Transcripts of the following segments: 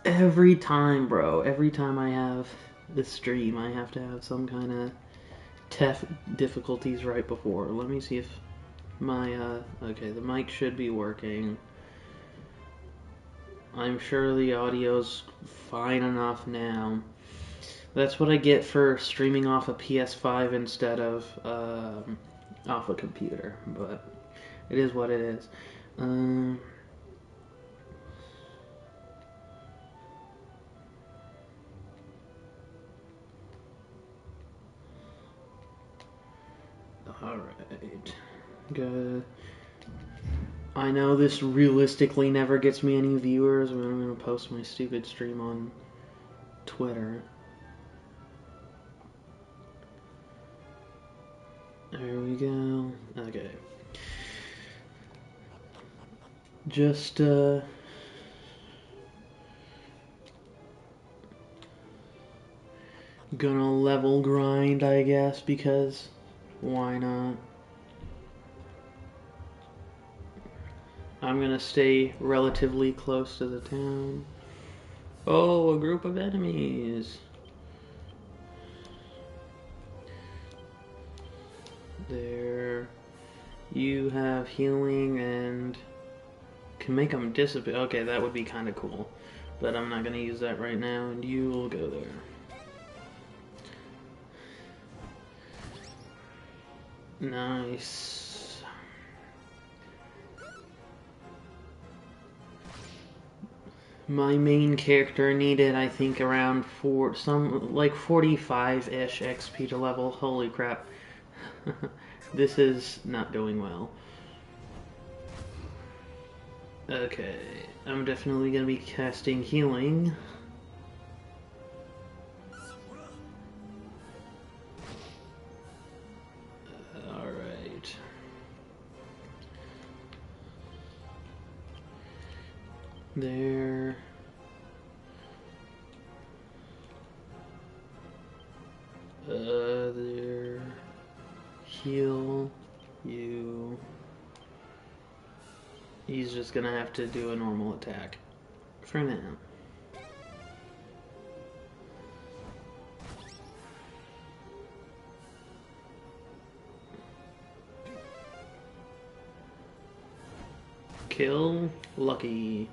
Every time, bro. Every time I have this stream, I have to have some kind of difficulties right before. Let me see if my, okay, the mic should be working. I'm sure the audio's fine enough now. That's what I get for streaming off a PS5 instead of off a computer, but it is what it is. Alright. Good. I know this realistically never gets me any viewers, but I'm going to post my stupid stream on Twitter. There we go. Okay. Just, gonna level grind, I guess, because why not? I'm gonna stay relatively close to the town. Oh, a group of enemies. There. You have healing and can make them disappear. Okay, that would be kind of cool. But I'm not gonna use that right now, and you will go there. Nice. My main character needed, I think, around 45-ish XP to level. Holy crap. This is not going well. Okay, I'm definitely gonna be casting healing. Alright. There. There. Heal. You. He's just gonna have to do a normal attack. For now. Kill. Lucky.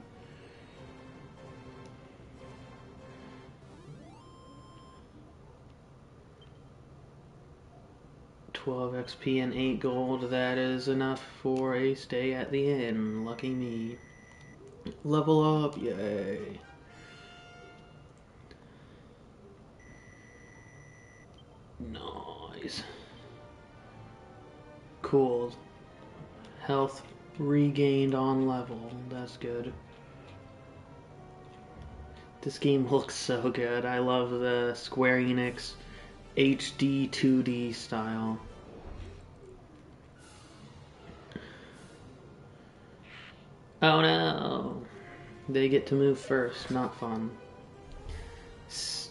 $12 XP and 8 gold. That is enough for a stay at the inn. Lucky me. Level up, yay. Nice. Cool. Health regained on level. That's good. This game looks so good. I love the Square Enix HD 2D style. Oh no! They get to move first. Not fun.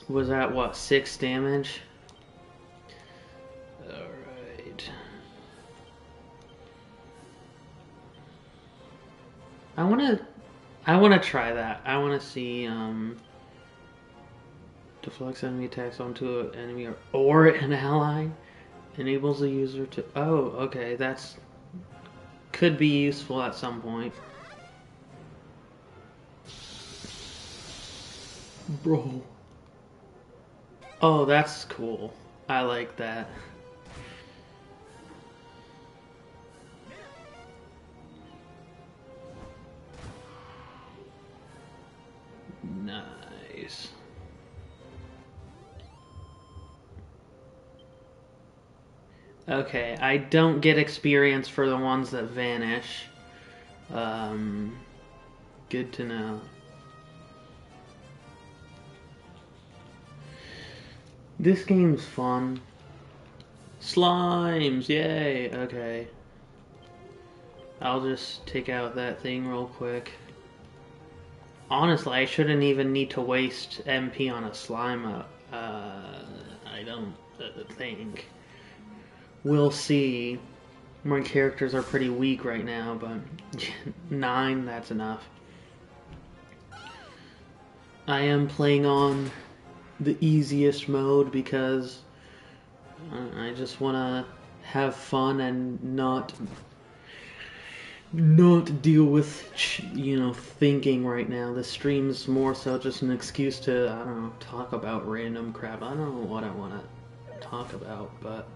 Was that, what, 6 damage? Alright. I wanna try that. I wanna see, deflects enemy attacks onto an enemy or an ally. Enables the user to... Oh, okay, that's... Could be useful at some point. Bro. Oh, that's cool. I like that. Nice. Okay, I don't get experience for the ones that vanish. Good to know. This game's fun. Slimes, yay! Okay. I'll just take out that thing real quick. Honestly, I shouldn't even need to waste MP on a slime. I don't think. We'll see. My characters are pretty weak right now, but 9, that's enough. I am playing on the easiest mode because I just want to have fun and not deal with, thinking right now. The stream's more so just an excuse to, I don't know, talk about random crap. I don't know what I want to talk about, but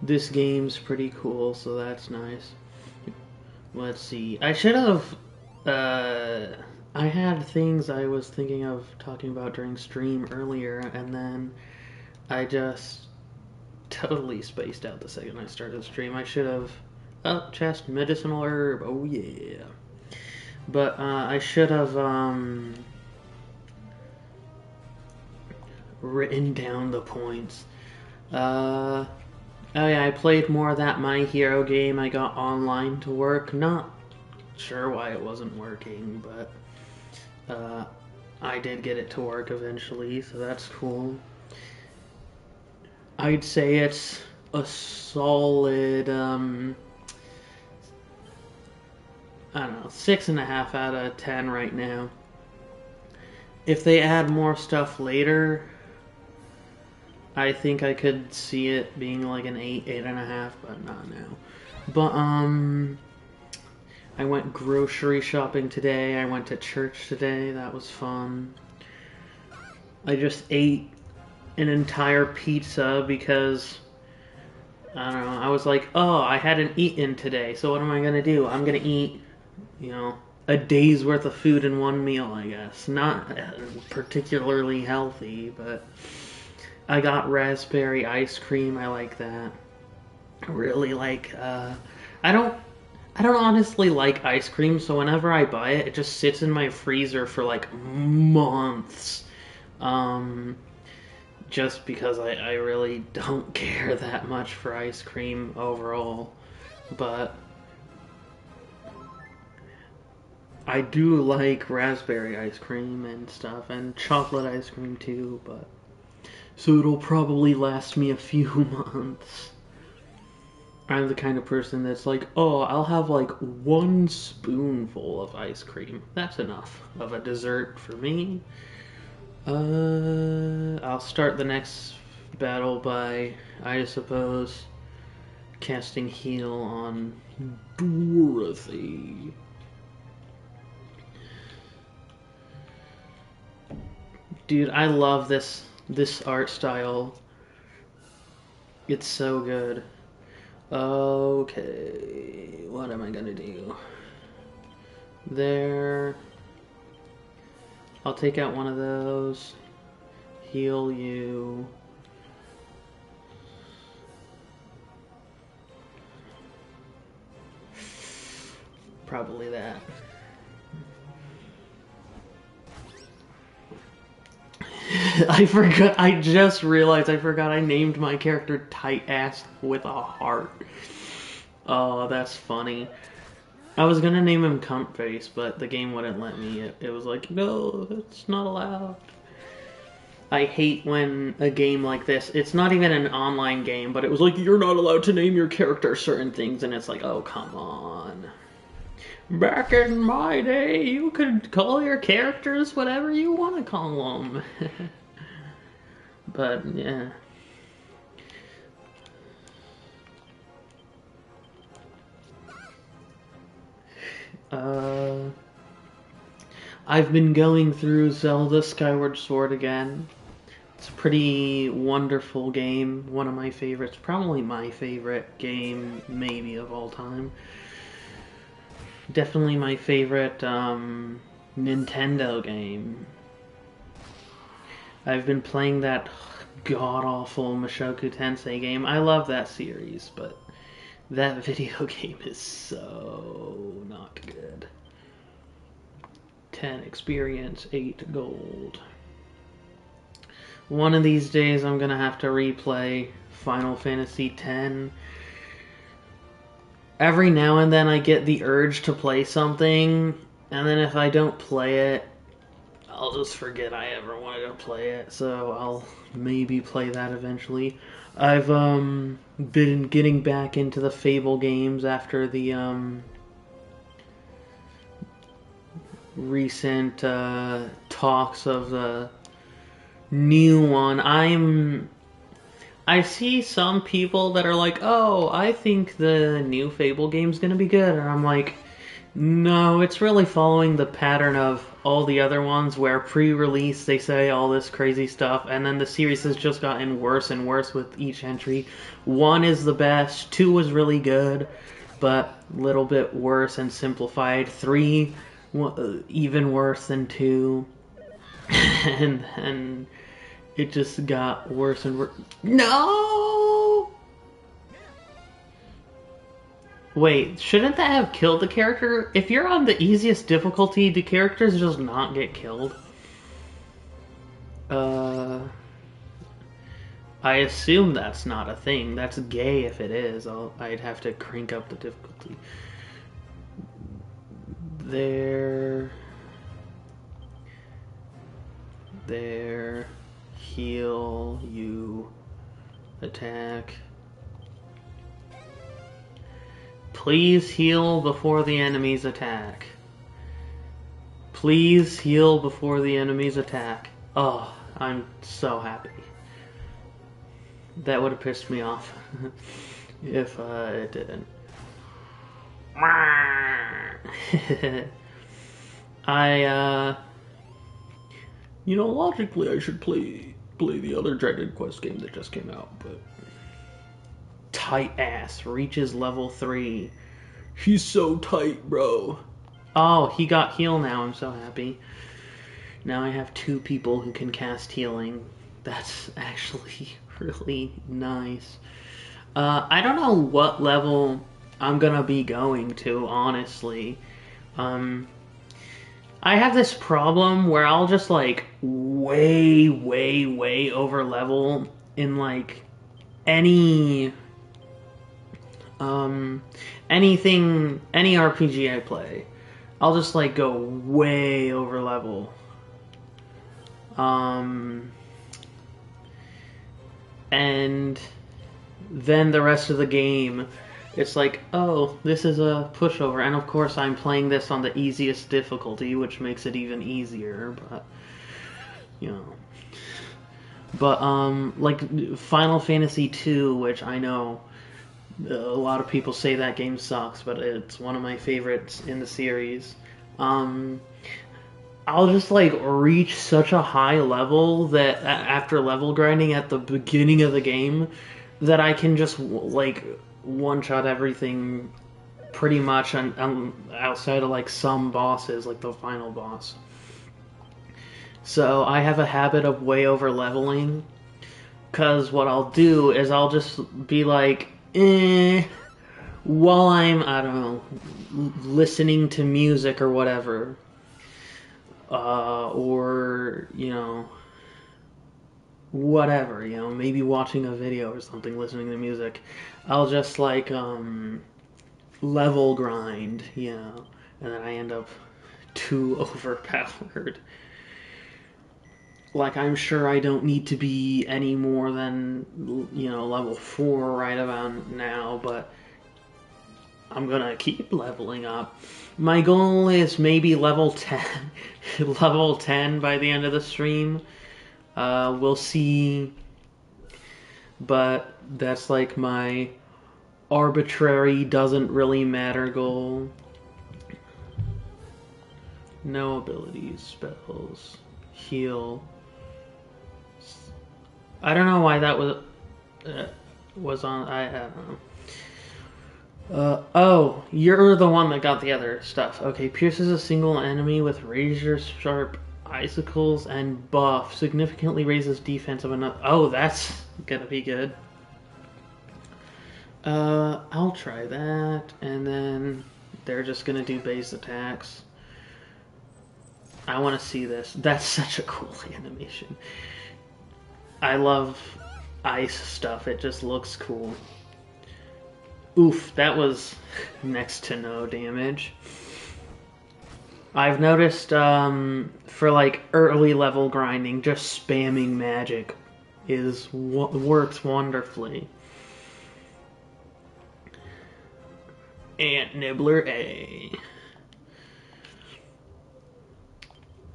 this game's pretty cool, so that's nice. Let's see. I should have, I had things I was thinking of talking about during stream earlier, and then I just totally spaced out the second I started the stream. I should have... Oh, chest, medicinal herb. Oh, yeah. But I should have written down the points. Oh, yeah, I played more of that My Hero game I got online to work. Not sure why it wasn't working, but I did get it to work eventually, so that's cool. I'd say it's a solid, I don't know, 6.5 out of 10 right now. If they add more stuff later, I think I could see it being like an 8, 8.5, but not now. But, I went grocery shopping today. I went to church today. That was fun. I just ate an entire pizza because, I don't know, I was like, oh, I hadn't eaten today, so what am I going to do? I'm going to eat, a day's worth of food in one meal, I guess. Not particularly healthy, but I got raspberry ice cream. I like that. I really like, I don't honestly like ice cream, so whenever I buy it, it just sits in my freezer for like months. Just because I really don't care that much for ice cream overall. But I do like raspberry ice cream and stuff, and chocolate ice cream too, but so it'll probably last me a few months. I'm the kind of person that's like, oh, I'll have like 1 spoonful of ice cream. That's enough of a dessert for me. I'll start the next battle by, I suppose, casting heal on Dorothy. Dude, I love this art style. It's so good. Okay, what am I gonna do? There. I'll take out one of those. Heal you. Probably that. I forgot. I just realized I forgot I named my character Tight Ass with a heart. Oh, that's funny. I was gonna name him Cunt Face, but the game wouldn't let me. It was like, no, it's not allowed. I hate when a game like this, it's not even an online game, but it was like, you're not allowed to name your character certain things, and it's like, oh, come on. Back in my day, you could call your characters whatever you want to call them. But, yeah. I've been going through Zelda Skyward Sword again. It's a pretty wonderful game. One of my favorites. Probably my favorite game, maybe, of all time. Definitely my favorite Nintendo game. I've been playing that god-awful Mushoku Tensei game. I love that series, but that video game is so not good. 10 experience, 8 gold. One of these days I'm gonna have to replay Final Fantasy X. Every now and then I get the urge to play something, and then if I don't play it, I'll just forget I ever wanted to play it, so I'll maybe play that eventually. I've been getting back into the Fable games after the recent talks of the new one. I see some people that are like, "Oh, I think the new Fable game's gonna be good," and I'm like, "No, it's really following the pattern of all the other ones, where pre-release they say all this crazy stuff, and then the series has just gotten worse and worse with each entry. 1 is the best, 2 was really good, but a little bit worse and simplified. 3, even worse than 2, and it just got worse and worse. No! Wait, shouldn't that have killed the character? If you're on the easiest difficulty, do characters just not get killed? I assume that's not a thing. That's gay if it is. I'd have to crank up the difficulty. There. Heal, you, attack. Please heal before the enemies attack. Please heal before the enemies attack. Oh, I'm so happy. That would have pissed me off if it didn't. Logically I should play the other Dragon Quest game that just came out, but tight ass reaches level 3. He's so tight, bro. Oh, he got heal now. I'm so happy. Now I have 2 people who can cast healing. That's actually really nice. I don't know what level I'm gonna be going to, honestly. I have this problem where I'll just like way over level in like any any RPG I play. I'll just like go way over level. And then the rest of the game, it's like, oh, this is a pushover. And of course I'm playing this on the easiest difficulty, which makes it even easier, but, But, like, Final Fantasy II, which I know a lot of people say that game sucks, but it's one of my favorites in the series. I'll just, like, reach such a high level that after level grinding at the beginning of the game, that I can just, like, one-shot everything pretty much outside of, like, some bosses, like the final boss. So I have a habit of way over leveling, because what I'll do is I'll just be like, while I'm, I don't know, listening to music or whatever, or, whatever, maybe watching a video or something, listening to music, I'll just, like, level grind, and then I end up too overpowered. Like, I'm sure I don't need to be any more than, level 4 right about now, but I'm gonna keep leveling up. My goal is maybe level 10, level 10 by the end of the stream. We'll see, but that's like my arbitrary, doesn't really matter goal. No abilities, spells, heal. I don't know why that was on. I don't know. Oh, you're the one that got the other stuff. Okay, pierces a single enemy with razor-sharp icicles and buff. Significantly raises defense of another. Oh, that's gonna be good. I'll try that, and then they're just gonna do base attacks. I want to see this. That's such a cool animation. I love ice stuff. It just looks cool. Oof, that was next to no damage. I've noticed for like early level grinding, just spamming magic is what works wonderfully. Ant Nibbler A.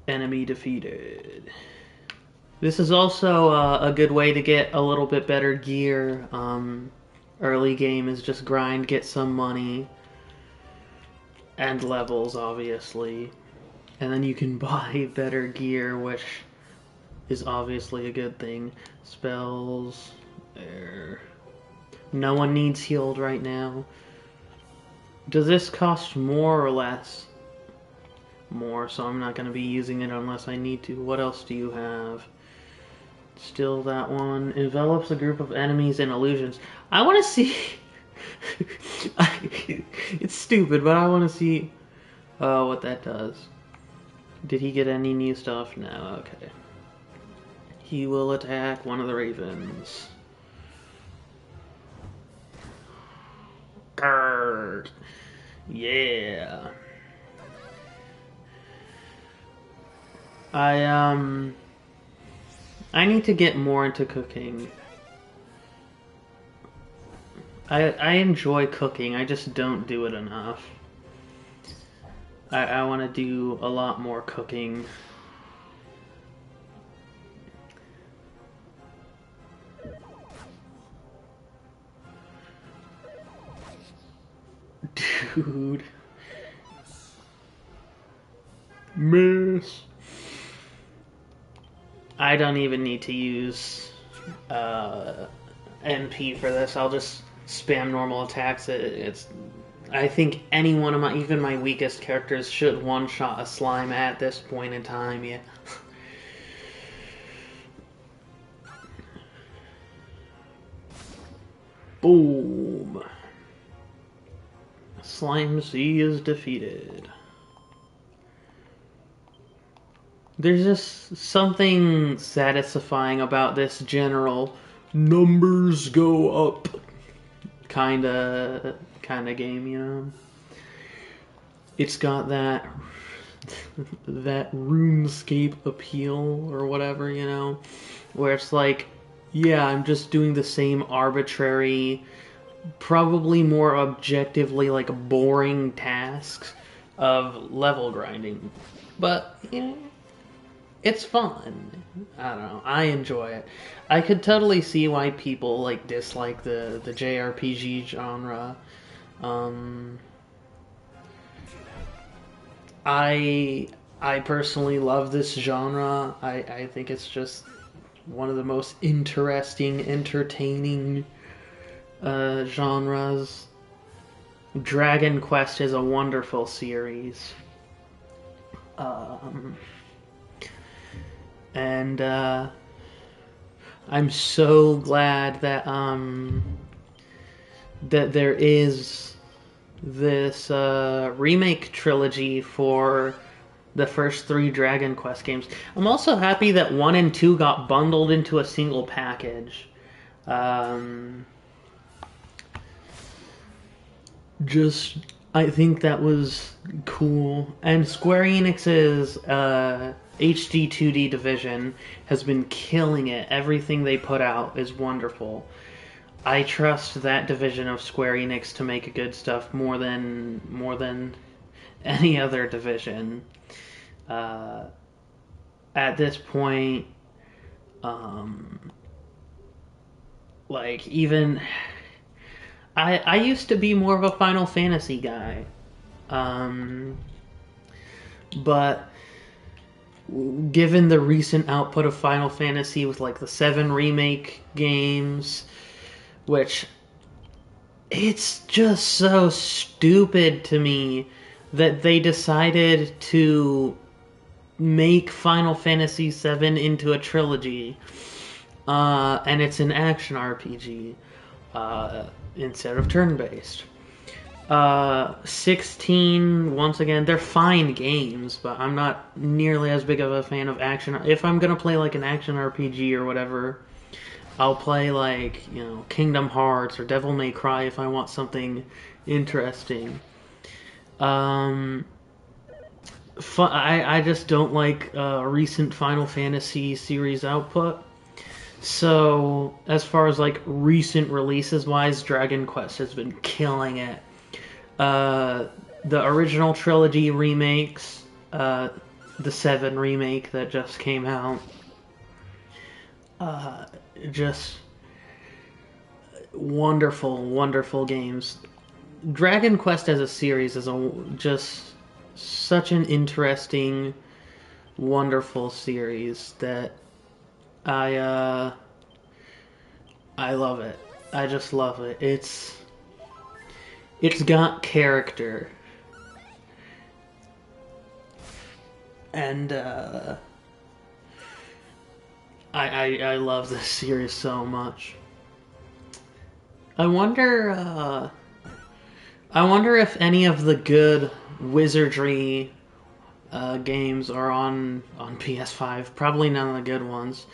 Enemy defeated. This is also a good way to get a little bit better gear. Early game is just grind, get some money, and levels, obviously. And then you can buy better gear, which is obviously a good thing. Spells. There. No one needs healed right now. Does this cost more or less? More, so I'm not going to be using it unless I need to. What else do you have? Still that one. Envelops a group of enemies in illusions. I want to see... It's stupid, but I want to see what that does. Did he get any new stuff? No, okay. He will attack one of the ravens. Grrr. Yeah. I need to get more into cooking. I enjoy cooking, I just don't do it enough. I want to do a lot more cooking. Dude. Miss. I don't even need to use NP for this. I'll just spam normal attacks. I think any one of even my weakest characters should one-shot a slime at this point in time, yeah. Boom. Slime C is defeated. There's just something satisfying about this general numbers go up kinda game, you know. It's got that RuneScape appeal or whatever, you know, where it's like, yeah, I'm just doing the same arbitrary, probably more objectively like boring tasks of level grinding, but you know, it's fun. I don't know. I enjoy it. I could totally see why people like dislike the JRPG genre. I personally love this genre. I think it's just one of the most interesting, entertaining genres. Dragon Quest is a wonderful series. And I'm so glad that that there is this remake trilogy for the first 3 Dragon Quest games. I'm also happy that 1 and 2 got bundled into a single package. I think that was cool. And Square Enix's HD 2D division has been killing it. Everything they put out is wonderful. I trust that division of Square Enix to make good stuff more than any other division. At this point, like even I used to be more of a Final Fantasy guy, but given the recent output of Final Fantasy with like the 7 remake games, which it's just so stupid to me that they decided to make Final Fantasy VII into a trilogy, and it's an action RPG instead of turn-based. 16, once again, they're fine games, but I'm not nearly as big of a fan of action. If I'm gonna play like an action RPG or whatever, I'll play like, you know, Kingdom Hearts or Devil May Cry if I want something interesting. I just don't like recent Final Fantasy series output. So as far as like recent releases wise, Dragon Quest has been killing it. Uh, the original trilogy remakes, the 7 remake that just came out, uh, just wonderful, wonderful games. Dragon Quest as a series is just such an interesting, wonderful series that I I love it. I just love it. It's got character, and I love this series so much. I wonder I wonder if any of the good wizardry games are on PS5. Probably none of the good ones,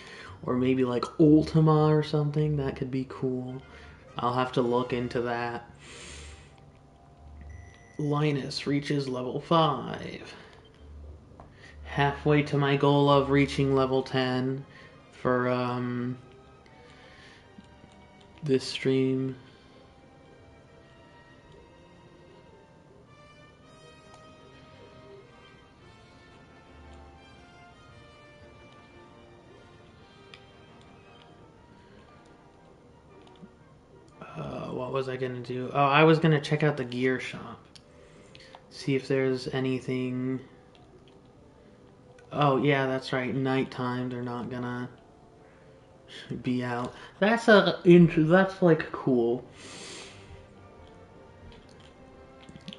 or maybe like Ultima or something. That could be cool. I'll have to look into that. Linus reaches level 5. Halfway to my goal of reaching level 10 for this stream. What was I gonna do? Oh, I was gonna check out the gear shop. See if there's anything. Oh yeah, that's right. Nighttime, they're not gonna be out. That's like cool.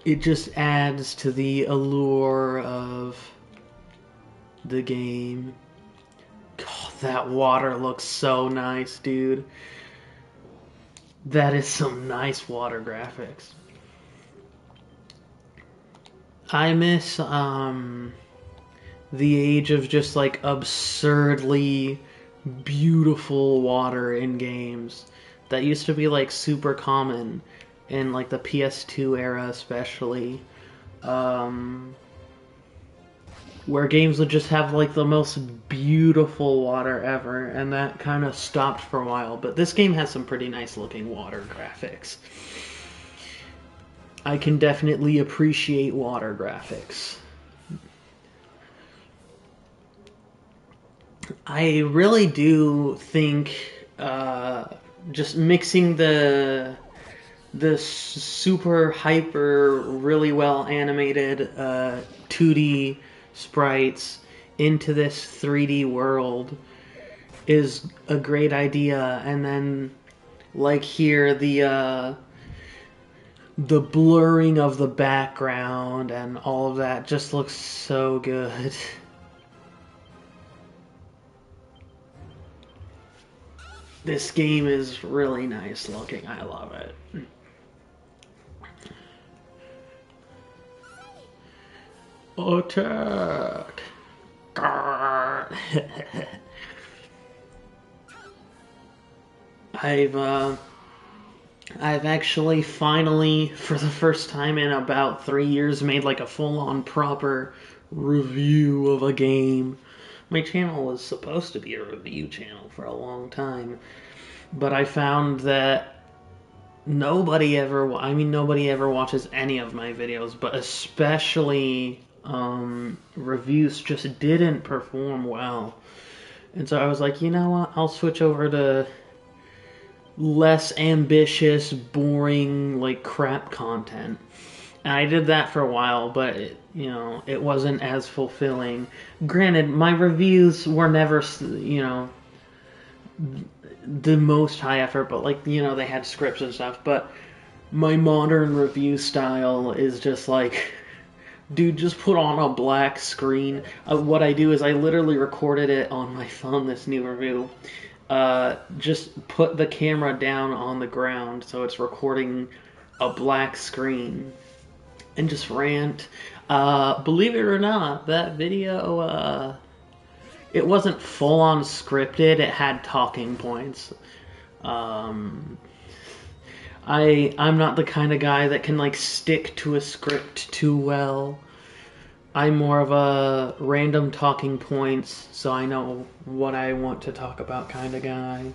It just adds to the allure of the game. God, that water looks so nice, dude. That is some nice water graphics. I miss the age of just like absurdly beautiful water in games. That used to be like super common in like the PS2 era especially. Where games would just have like the most beautiful water ever, and that kind of stopped for a while. But this game has some pretty nice looking water graphics. I can definitely appreciate water graphics. I really do think just mixing the super hyper really well animated 2D sprites into this 3D world is a great idea. And then like here the blurring of the background and all of that just looks so good. This game is really nice looking. I love it. Attack! I've actually finally, for the first time in about 3 years, made like a full-on proper review of a game. My channel was supposed to be a review channel for a long time, but I found that nobody ever watches any of my videos, but especially reviews just didn't perform well. And so I was like, you know what, I'll switch over to less ambitious, boring, like crap content. And I did that for a while, but it wasn't as fulfilling. Granted, my reviews were never, the most high effort, but like, they had scripts and stuff. But my modern review style is just like, dude, just put on a black screen. What I do is I literally recorded it on my phone, this new review. Just put the camera down on the ground so it's recording a black screen and just rant. Believe it or not, that video, it wasn't full-on scripted. It had talking points. I'm not the kind of guy that can like stick to a script too well. I'm more of a random talking points, so I know what I want to talk about kind of guy.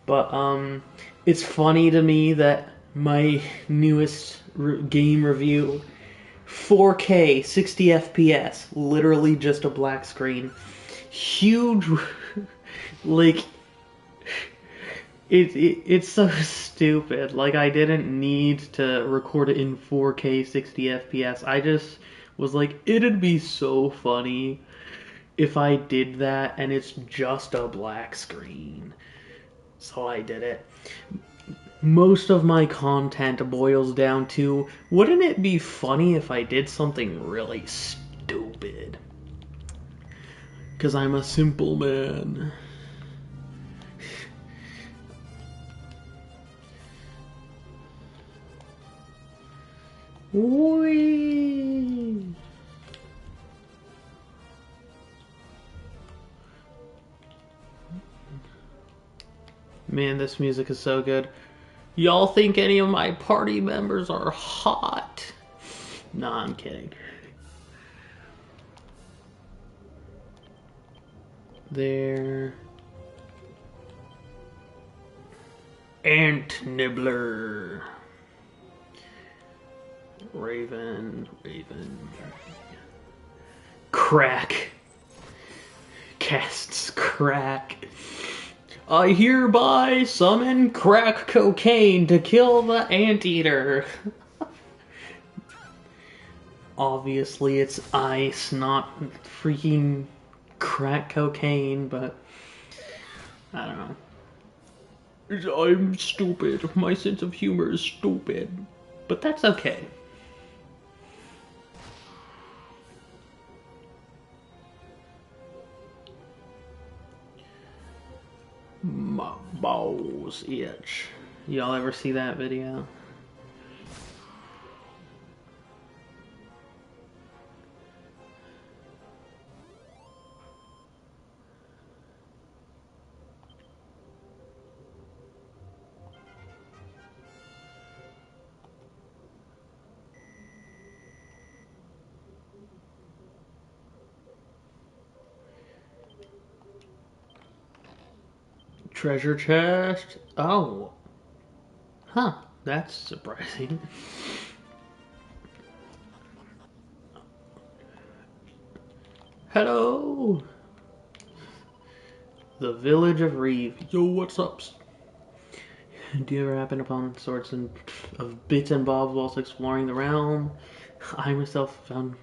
But it's funny to me that my newest game review, 4K, 60 FPS, literally just a black screen, huge, like it's so stupid. Like, I didn't need to record it in 4K 60 FPS. I just was like, it'd be so funny if I did that and it's just a black screen. So I did it. Most of my content boils down to, wouldn't it be funny if I did something really stupid? Because I'm a simple man. Whee! Man, this music is so good. Y'all think any of my party members are hot? Nah, I'm kidding. There. Ant Nibbler. Raven. Crack. Casts crack. I hereby summon crack cocaine to kill the anteater. Obviously, it's ice, not freaking crack cocaine, but I don't know. I'm stupid. My sense of humor is stupid. But that's okay. My balls itch. Y'all ever see that video? Treasure chest. Oh. Huh. That's surprising. Hello. The village of Reeve. Yo, what's up? Do you ever happen upon sorts of bits and bobs whilst exploring the realm? I myself found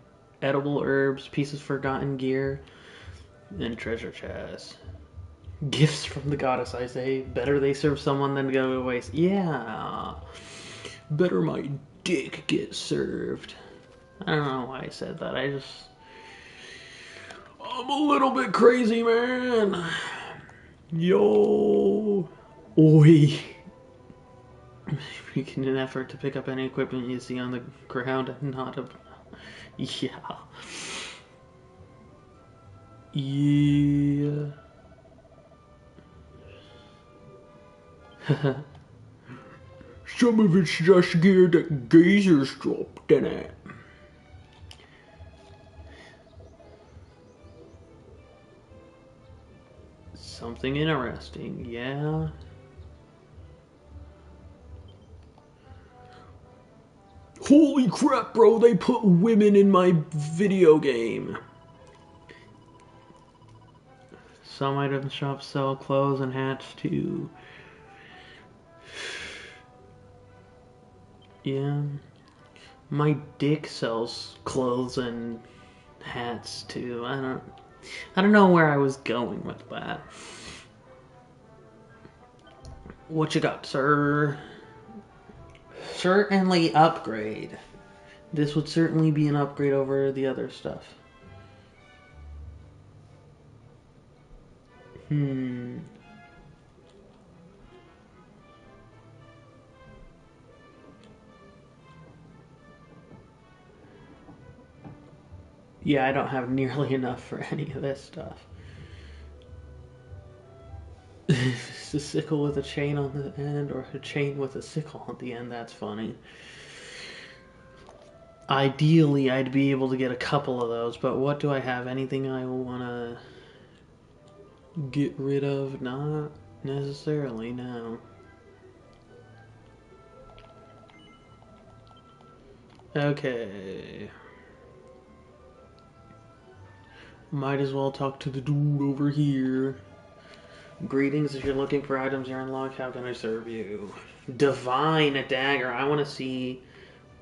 edible herbs, pieces of forgotten gear, and treasure chests. Gifts from the goddess, I say. Better they serve someone than go to waste. Yeah. Better my dick get served. I don't know why I said that. I'm a little bit crazy, man. Yo. Oi. Making an effort to pick up any equipment you see on the ground and not a... Yeah. Yeah. Some of it's just gear that geezers dropped in it. Something interesting, yeah. Holy crap, bro, they put women in my video game. Some item shops sell clothes and hats too. Yeah. My dick sells clothes and hats too. I don't know where I was going with that. What you got, sir? Certainly upgrade. This would certainly be an upgrade over the other stuff. Yeah, I don't have nearly enough for any of this stuff. It's a sickle with a chain on the end, or a chain with a sickle on the end. That's funny. Ideally, I'd be able to get a couple of those, but what do I have? Anything I want to get rid of? Not necessarily, no. Okay. Might as well talk to the dude over here. Greetings, if you're looking for items you're unlocked, how can I serve you? Divine Dagger, I want to see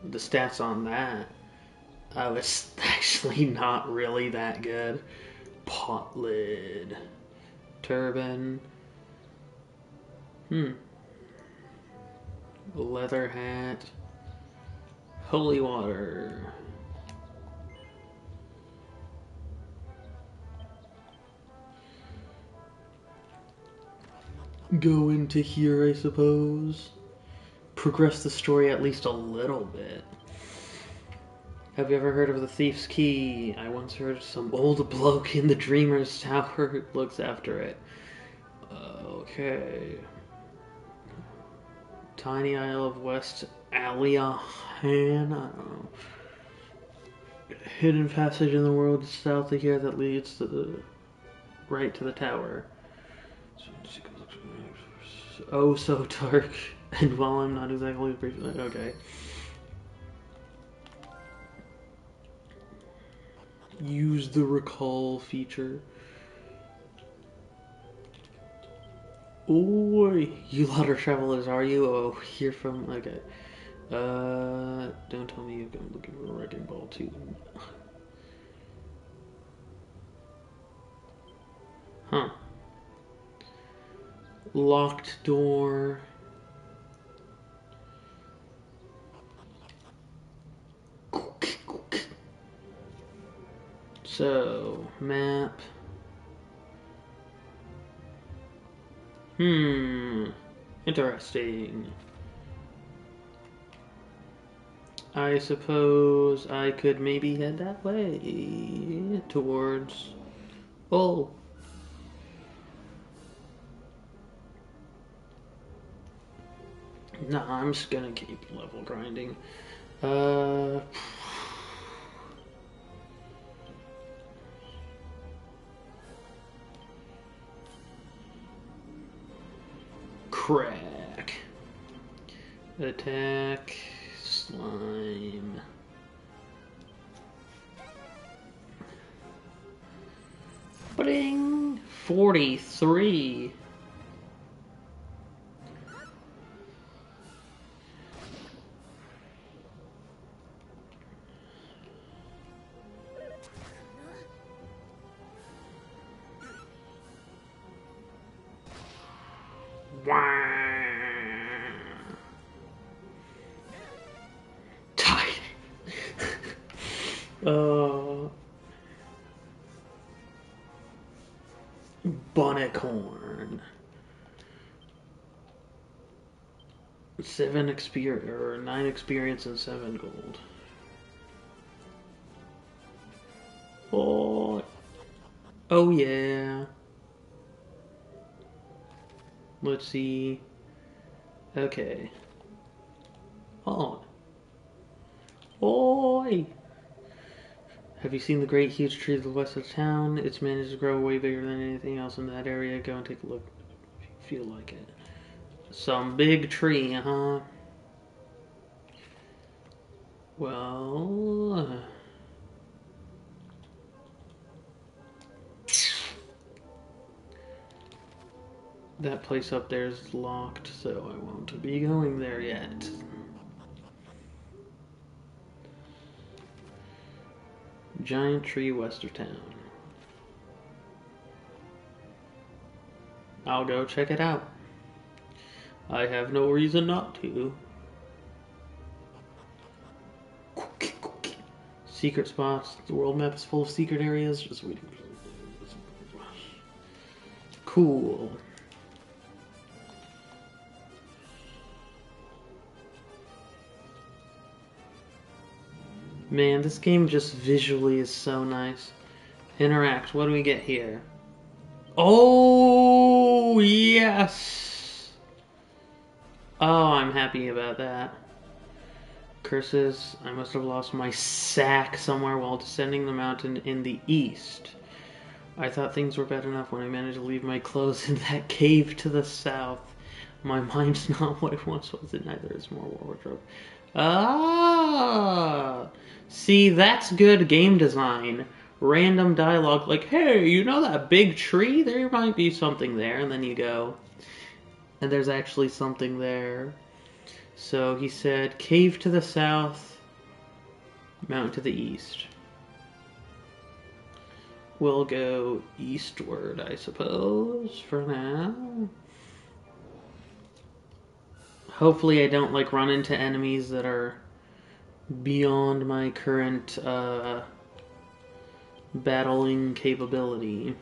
the stats on that. Oh, it's actually not really that good. Pot lid. Turban. Leather hat. Holy water. Go into here, I suppose. Progress the story at least a little bit. Have you ever heard of the Thief's Key? I once heard some old bloke in the Dreamer's Tower looks after it. Okay. Tiny Isle of West Aliahan? I don't know. Hidden passage in the world south of here that leads to the right to the tower. Oh, so dark. And while I'm not exactly briefing, okay. Use the recall feature. Oh, you lot of travelers, are you? Oh, you're from. Okay. Don't tell me you've been looking for a wrecking ball too. Huh. Locked door. So, map. Interesting. I suppose I could maybe head that way towards. Oh. Nah, I'm just gonna keep level grinding. Crack. Attack. Slime. Bing! 43. Tight. Bonnecorn. 7 experience or 9 experience and 7 gold. Oh. Oh yeah. Let's see. Okay. Oh. Oi! Have you seen the great huge tree to the west of town? It's managed to grow way bigger than anything else in that area. Go and take a look if you feel like it. Some big tree, huh? Well... that place up there is locked, so I won't be going there yet. Giant tree west of town. I'll go check it out. I have no reason not to. Secret spots. The world map is full of secret areas. Just waiting for cool. Man, this game just visually is so nice. Interact. What do we get here? Oh, yes! Oh, I'm happy about that. Curses, I must have lost my sack somewhere while descending the mountain in the east. I thought things were bad enough when I managed to leave my clothes in that cave to the south. My mind's not what it once was, and neither is more wardrobe. Ah! See, that's good game design. Random dialogue like, hey, you know that big tree? There might be something there. And then you go, and there's actually something there. So he said, cave to the south, mountain to the east. We'll go eastward, I suppose, for now. Hopefully I don't, like, run into enemies that are beyond my current, battling capability.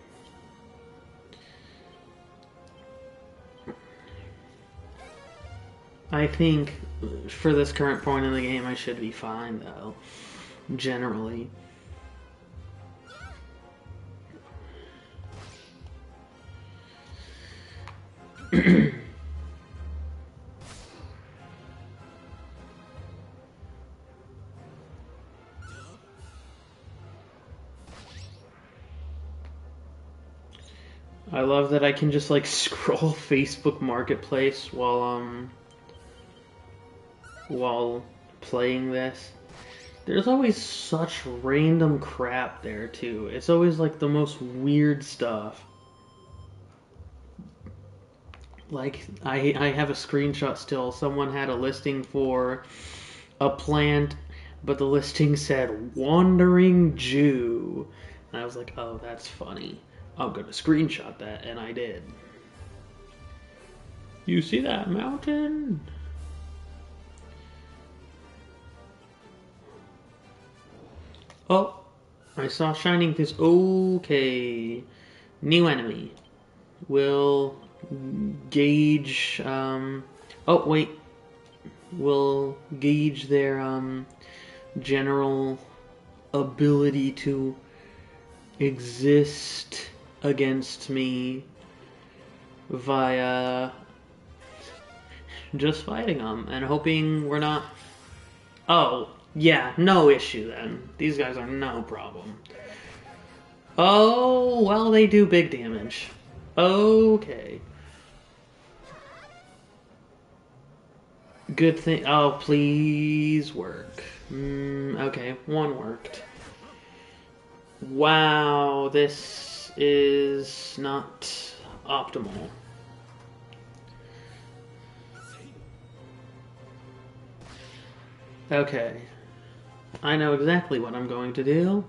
I think for this current point in the game I should be fine, though, generally. I love that I can just like scroll Facebook Marketplace while playing this. There's always such random crap there too. It's always like the most weird stuff. Like I have a screenshot still. Someone had a listing for a plant, but the listing said Wandering Jew. And I was like, oh, that's funny. I'm gonna screenshot that, and I did. You see that mountain? Oh, I saw shining things. Okay, new enemy. Will gauge. Oh wait, will gauge their general ability to exist against me via just fighting them and hoping we're not... Oh, yeah, no issue then. These guys are no problem. Oh, well, they do big damage. Okay. Good thing... Oh, please work. Okay, one worked. Wow, this is not optimal. Okay. I know exactly what I'm going to do.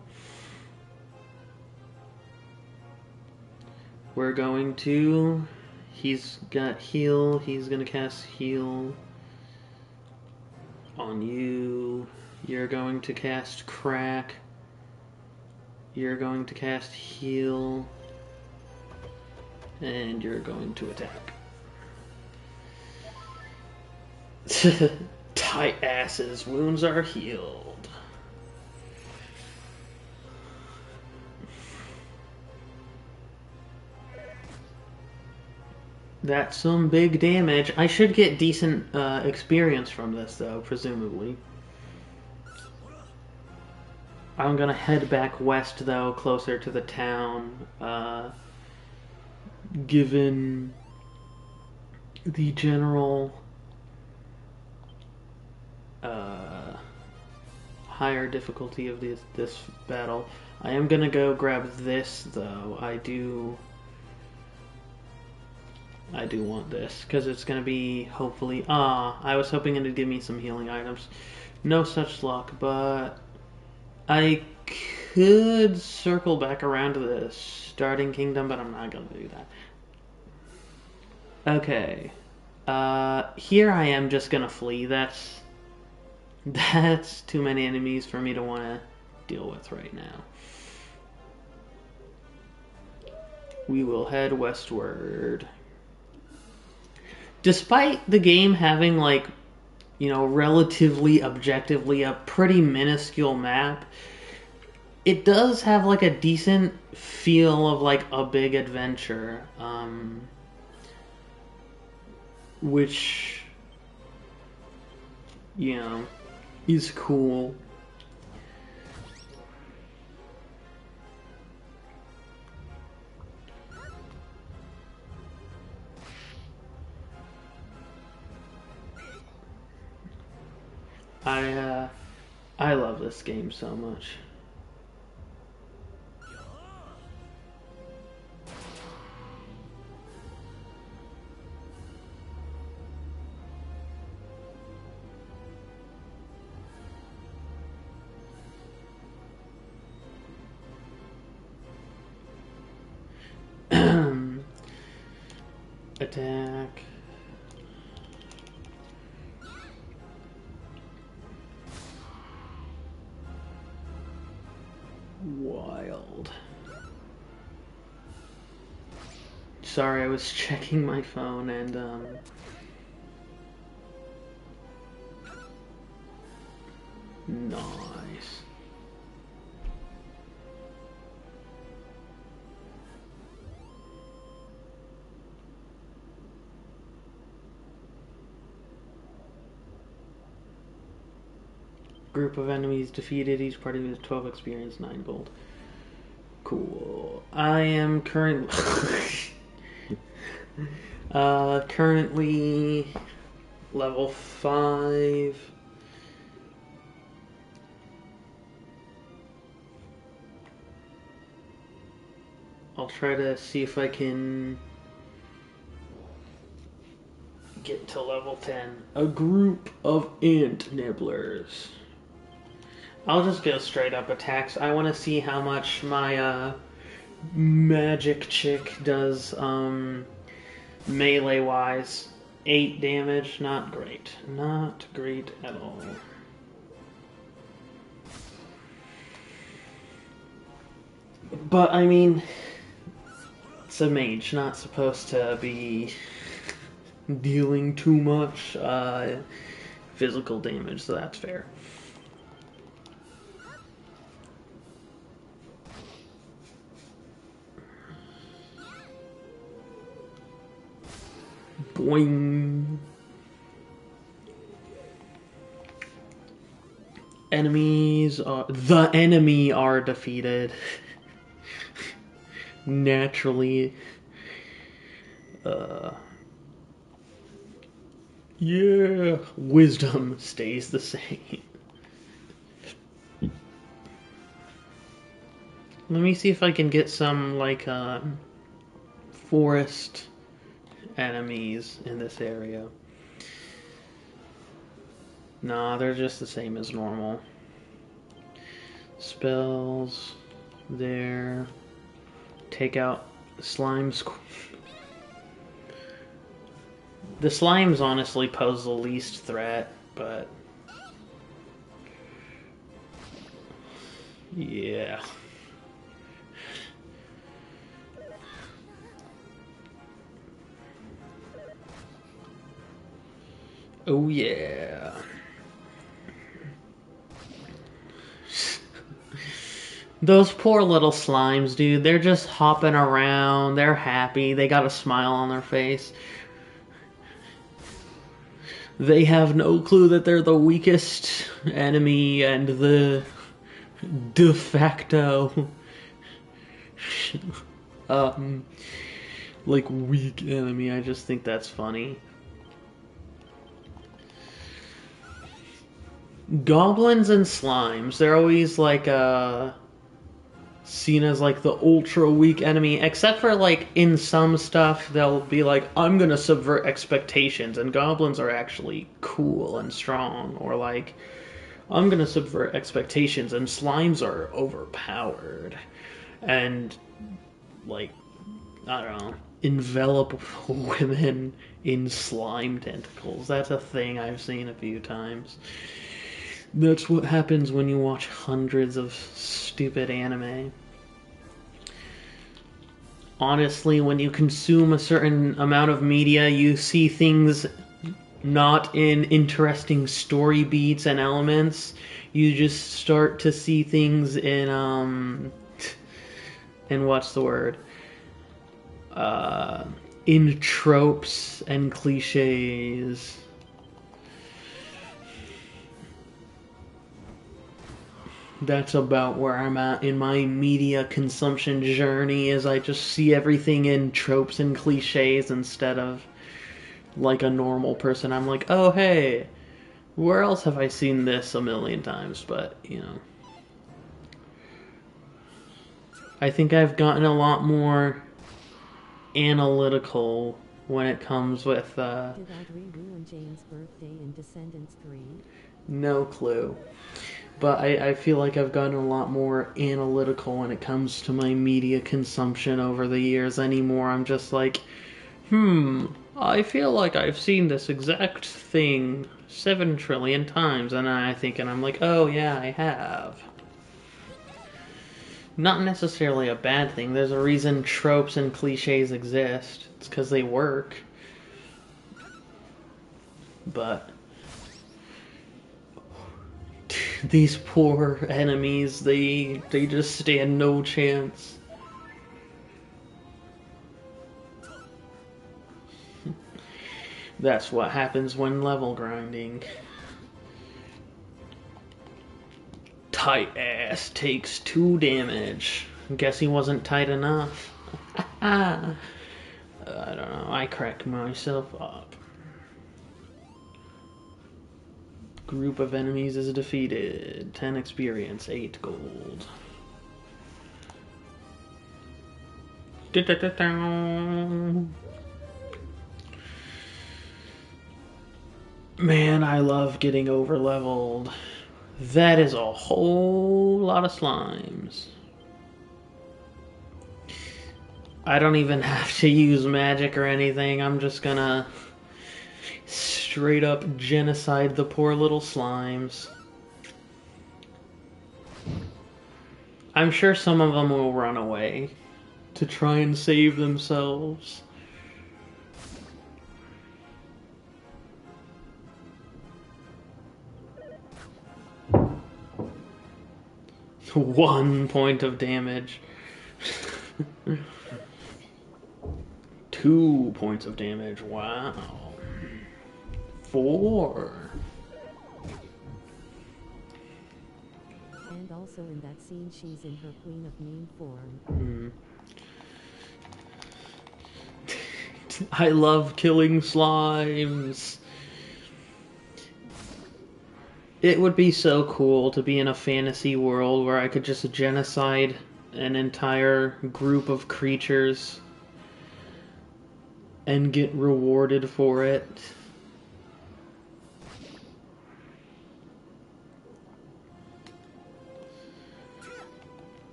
We're going to... He's got heal. He's going to cast heal on you. You're going to cast crack. You're going to cast heal. And you're going to attack. Tight asses. Wounds are healed. That's some big damage. I should get decent experience from this, though, presumably. I'm gonna head back west, though, closer to the town, given the general higher difficulty of this battle. I am gonna go grab this, though. I do want this, because it's gonna be, hopefully... I was hoping it'd give me some healing items. No such luck, but... I could circle back around to the starting kingdom, but I'm not going to do that. Okay. Here I am just going to flee. That's too many enemies for me to want to deal with right now. We will head westward. Despite the game having, like, you know, relatively, objectively, a pretty minuscule map, it does have, like, a decent feel of, like, a big adventure, which, you know, is cool. I love this game so much. Attack. Wild. Sorry, I was checking my phone and nice. Group of enemies defeated. Each party has 12 experience, 9 gold. Cool. I am currently level 5. I'll try to see if I can get to level 10. A group of ant nibblers. I'll just go straight up attacks. I want to see how much my magic chick does melee wise. 8 damage, not great. Not great at all. But I mean, it's a mage, not supposed to be dealing too much physical damage, so that's fair. Boing. The enemy are defeated. Naturally. Yeah. Wisdom stays the same. Let me see if I can get some, like, forest enemies in this area. Nah, they're just the same as normal. Spells. There. Take out the slimes. The slimes honestly pose the least threat, but yeah. Oh yeah. Those poor little slimes, dude. They're just hopping around. They're happy. They got a smile on their face. They have no clue that they're the weakest enemy and the de facto like weak enemy. I just think that's funny. Goblins and slimes, they're always like seen as like the ultra weak enemy, except for like in some stuff they'll be like, I'm gonna subvert expectations, and goblins are actually cool and strong, or like, I'm gonna subvert expectations and slimes are overpowered and like, I don't know, envelop women in slime tentacles. That's a thing I've seen a few times. That's what happens when you watch hundreds of stupid anime. Honestly, when you consume a certain amount of media, you see things not in interesting story beats and elements. You just start to see things in what's the word? In tropes and cliches. That's about where I'm at in my media consumption journey, is I just see everything in tropes and cliches instead of like a normal person. I'm like, oh hey, where else have I seen this a million times? But, I think I've gotten a lot more analytical when it comes with, Did Audrey ruin Jane's birthday in Descendants 3? no clue. But I feel like I've gotten a lot more analytical when it comes to my media consumption over the years anymore. I'm just like, I feel like I've seen this exact thing 7 trillion times, and I'm like, oh yeah, I have. Not necessarily a bad thing. There's a reason tropes and cliches exist. It's because they work. But these poor enemies, they just stand no chance. That's what happens when level grinding. Tight ass takes 2 damage. Guess he wasn't tight enough. I don't know. I cracked myself up. Group of enemies is defeated. 10 experience, 8 gold. Man, I love getting over leveled. That is a whole lot of slimes. I don't even have to use magic or anything. I'm just gonna straight up genocide the poor little slimes. I'm sure some of them will run away to try and save themselves. One point of damage. 2 points of damage. Wow. 4. And also in that scene she's in her Queen of Mean form. I love killing slimes. It would be so cool to be in a fantasy world where I could just genocide an entire group of creatures and get rewarded for it.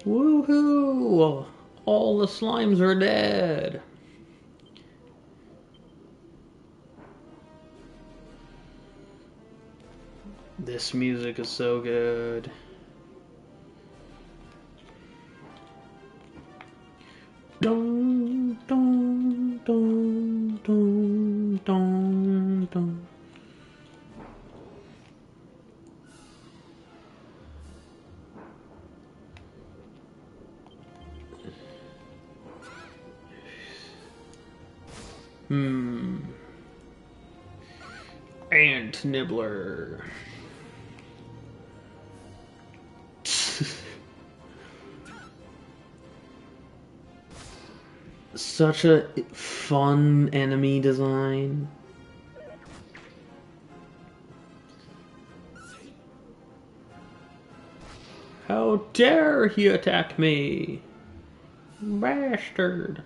Woohoo! All the slimes are dead. This music is so good. Dun, dun, dun, dun, dun, dun. Ant Nibbler. Such a fun enemy design. How dare he attack me? Bastard.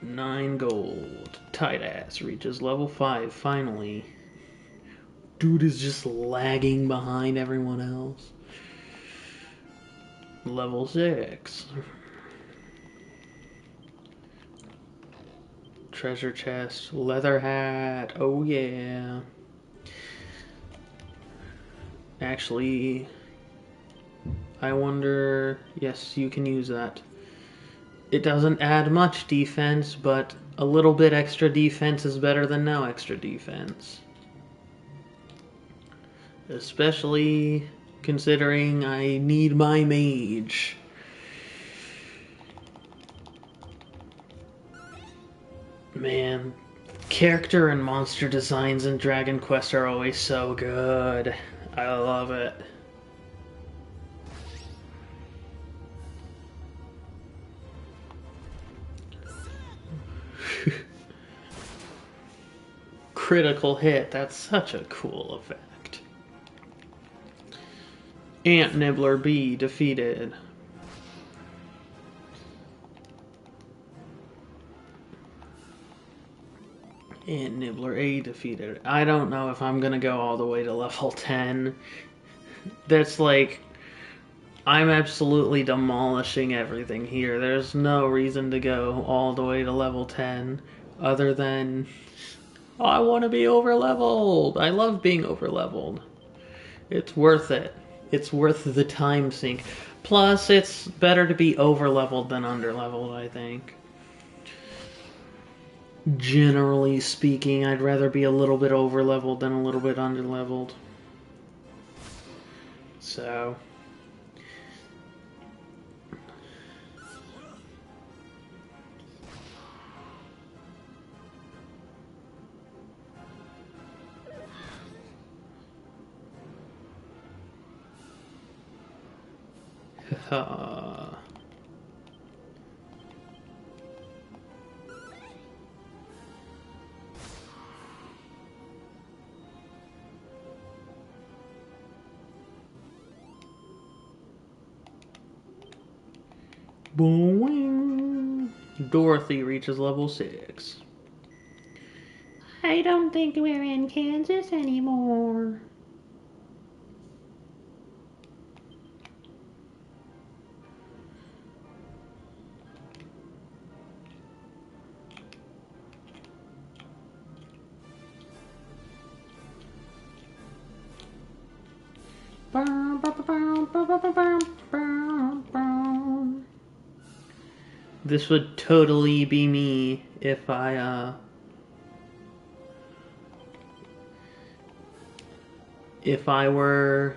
$9 gold. Tight ass reaches level 5 finally. Dude is just lagging behind everyone else. Level 6. Treasure chest. Leather hat. Oh yeah. Actually, I wonder... Yes, you can use that. It doesn't add much defense, but a little bit extra defense is better than no extra defense. Especially considering I need my mage. Man, character and monster designs in Dragon Quest are always so good. I love it. Critical hit, that's such a cool effect. Ant Nibbler B defeated. Ant Nibbler A defeated. I don't know if I'm gonna go all the way to level 10. That's like, I'm absolutely demolishing everything here. There's no reason to go all the way to level 10 other than, oh, I want to be over leveled. I love being over leveled. It's worth it. It's worth the time sink. Plus, it's better to be over leveled than under leveled, I think. Generally speaking, I'd rather be a little bit over leveled than a little bit under leveled. So. Boing. Dorothy reaches level 6. I don't think we're in Kansas anymore. This would totally be me if I were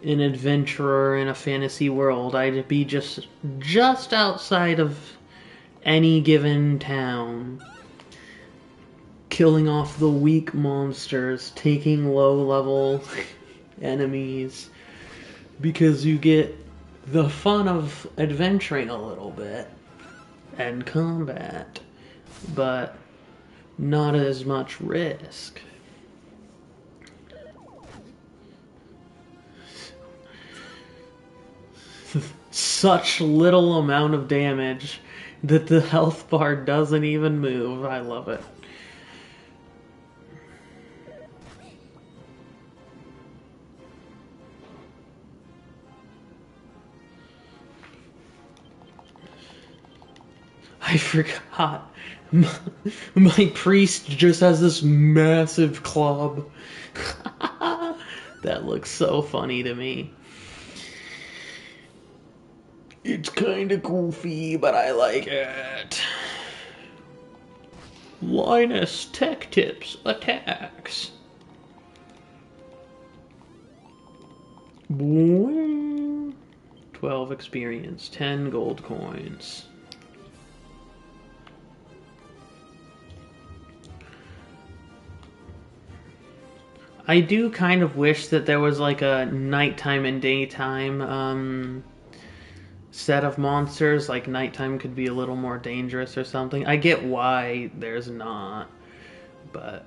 an adventurer in a fantasy world. I'd be just outside of any given town, killing off the weak monsters, taking low-level enemies, because you get the fun of adventuring a little bit and combat, but not as much risk. Such little amount of damage that the health bar doesn't even move. I love it. I forgot. My priest just has this massive club. That looks so funny to me. It's kinda goofy, but I like it. Linus Tech Tips attacks. Boing. 12 experience, 10 gold coins. I do kind of wish that there was like a nighttime and daytime set of monsters. Like nighttime could be a little more dangerous or something. I get why there's not, but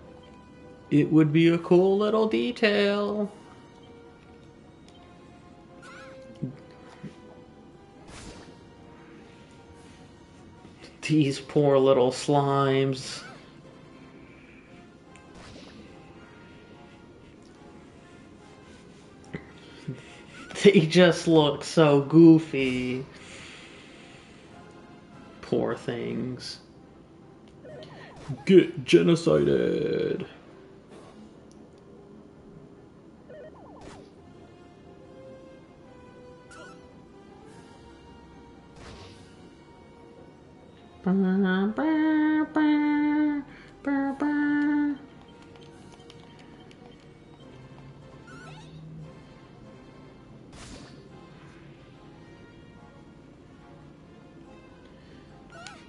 it would be a cool little detail. These poor little slimes. They just look so goofy. Poor things. Get genocided.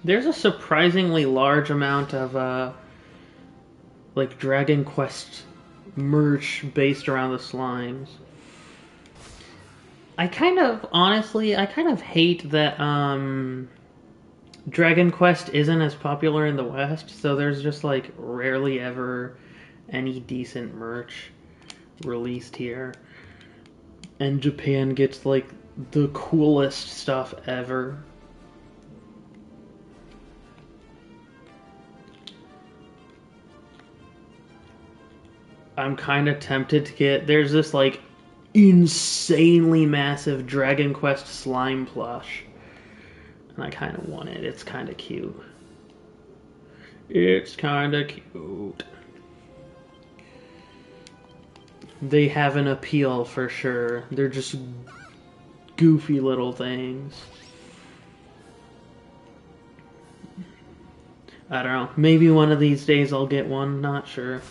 There's a surprisingly large amount of like Dragon Quest merch based around the slimes. I kind of hate that Dragon Quest isn't as popular in the West, so there's just like rarely ever any decent merch released here. And Japan gets like the coolest stuff ever. I'm kind of tempted to get. There's this like insanely massive Dragon Quest slime plush, and I kind of want it. It's kind of cute. It's kind of cute. They have an appeal for sure. They're just goofy little things. I don't know. Maybe one of these days I'll get one. Not sure.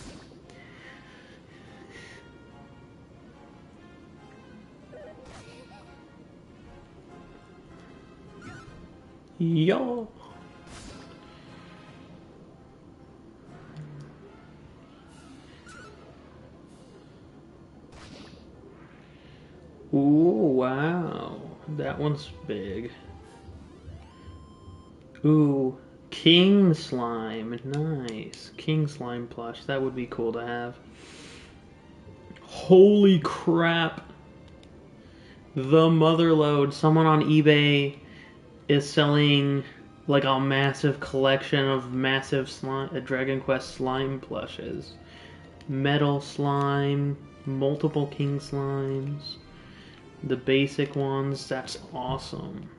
Yo. Ooh, wow. That one's big. Ooh, King Slime. Nice. King Slime plush. That would be cool to have. Holy crap. The motherload. Someone on eBay is selling like a massive collection of massive slime, Dragon Quest slime plushes. Metal slime, multiple king slimes, the basic ones. That's awesome.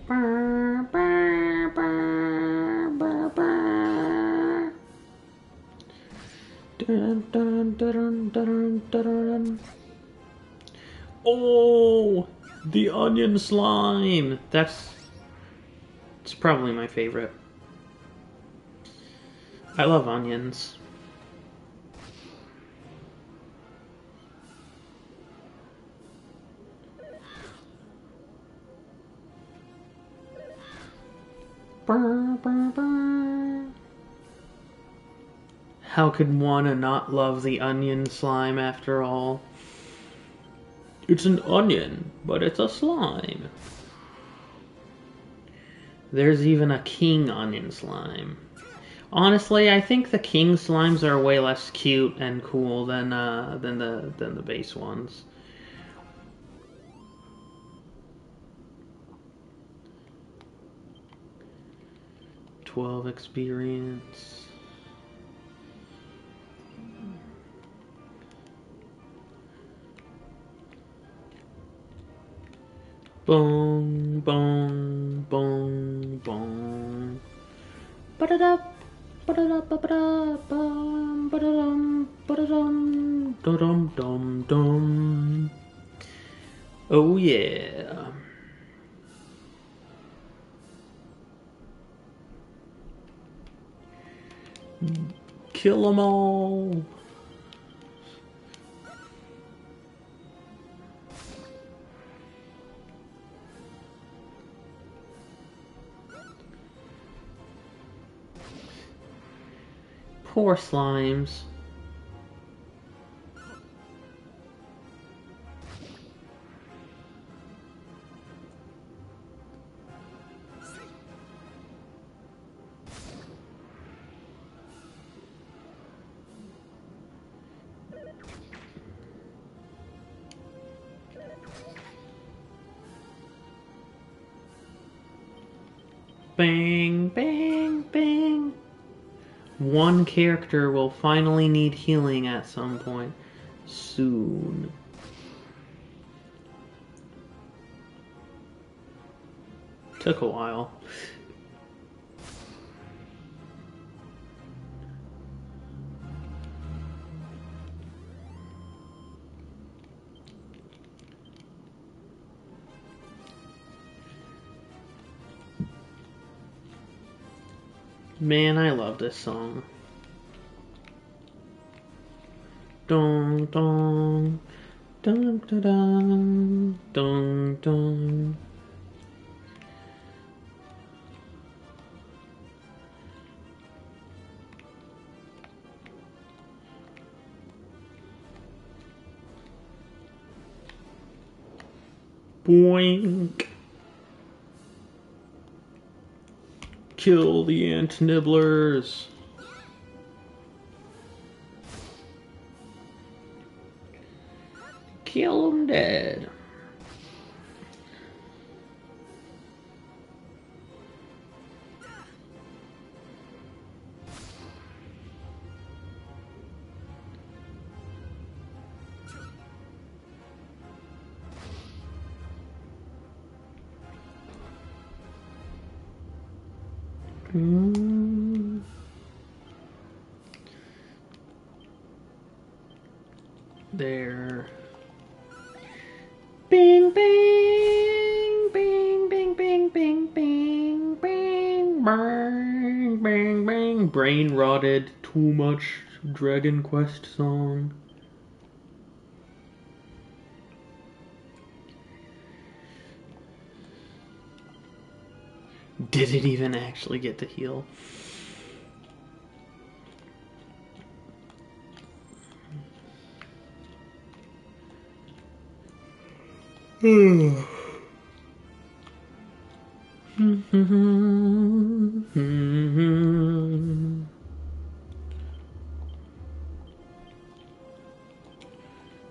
Burr, burr, burr, burr, burr. Dun, dun, dun, dun, dun, dun. Oh, the onion slime. It's probably my favorite. I love onions. Burr, burr, burr. How could one not love the onion slime after all? It's an onion, but it's a slime. There's even a king onion slime. Honestly, I think the king slimes are way less cute and cool than the base ones. $12 experience. Boom, boom, boom, boom. Ba-da-da, ba-da-da, ba-da-da, bum, ba-da-dum, ba-da-dum, dum, dum, dum. Oh yeah. Kill 'em all. Poor slimes. Bang, bang, bang. One character will finally need healing at some point. Soon. Took a while. Man, I love this song. Dong dong. Dun dun dun. Dun dun. Boink. Kill the ant nibblers. Kill them dead. There. Bing, bing, bing, bing, bing, bing, bing, bing, bang, bang, bang. Brain rotted. Too much Dragon Quest song. Did it even actually get to heal?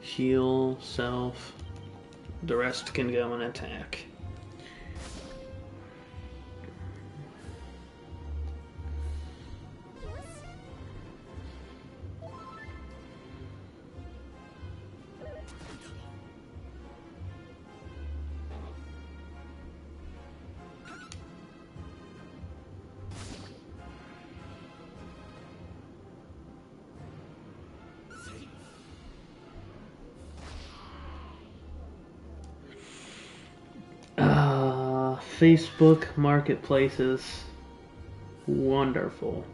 Heal, self. The rest can go and attack. Facebook Marketplace is wonderful.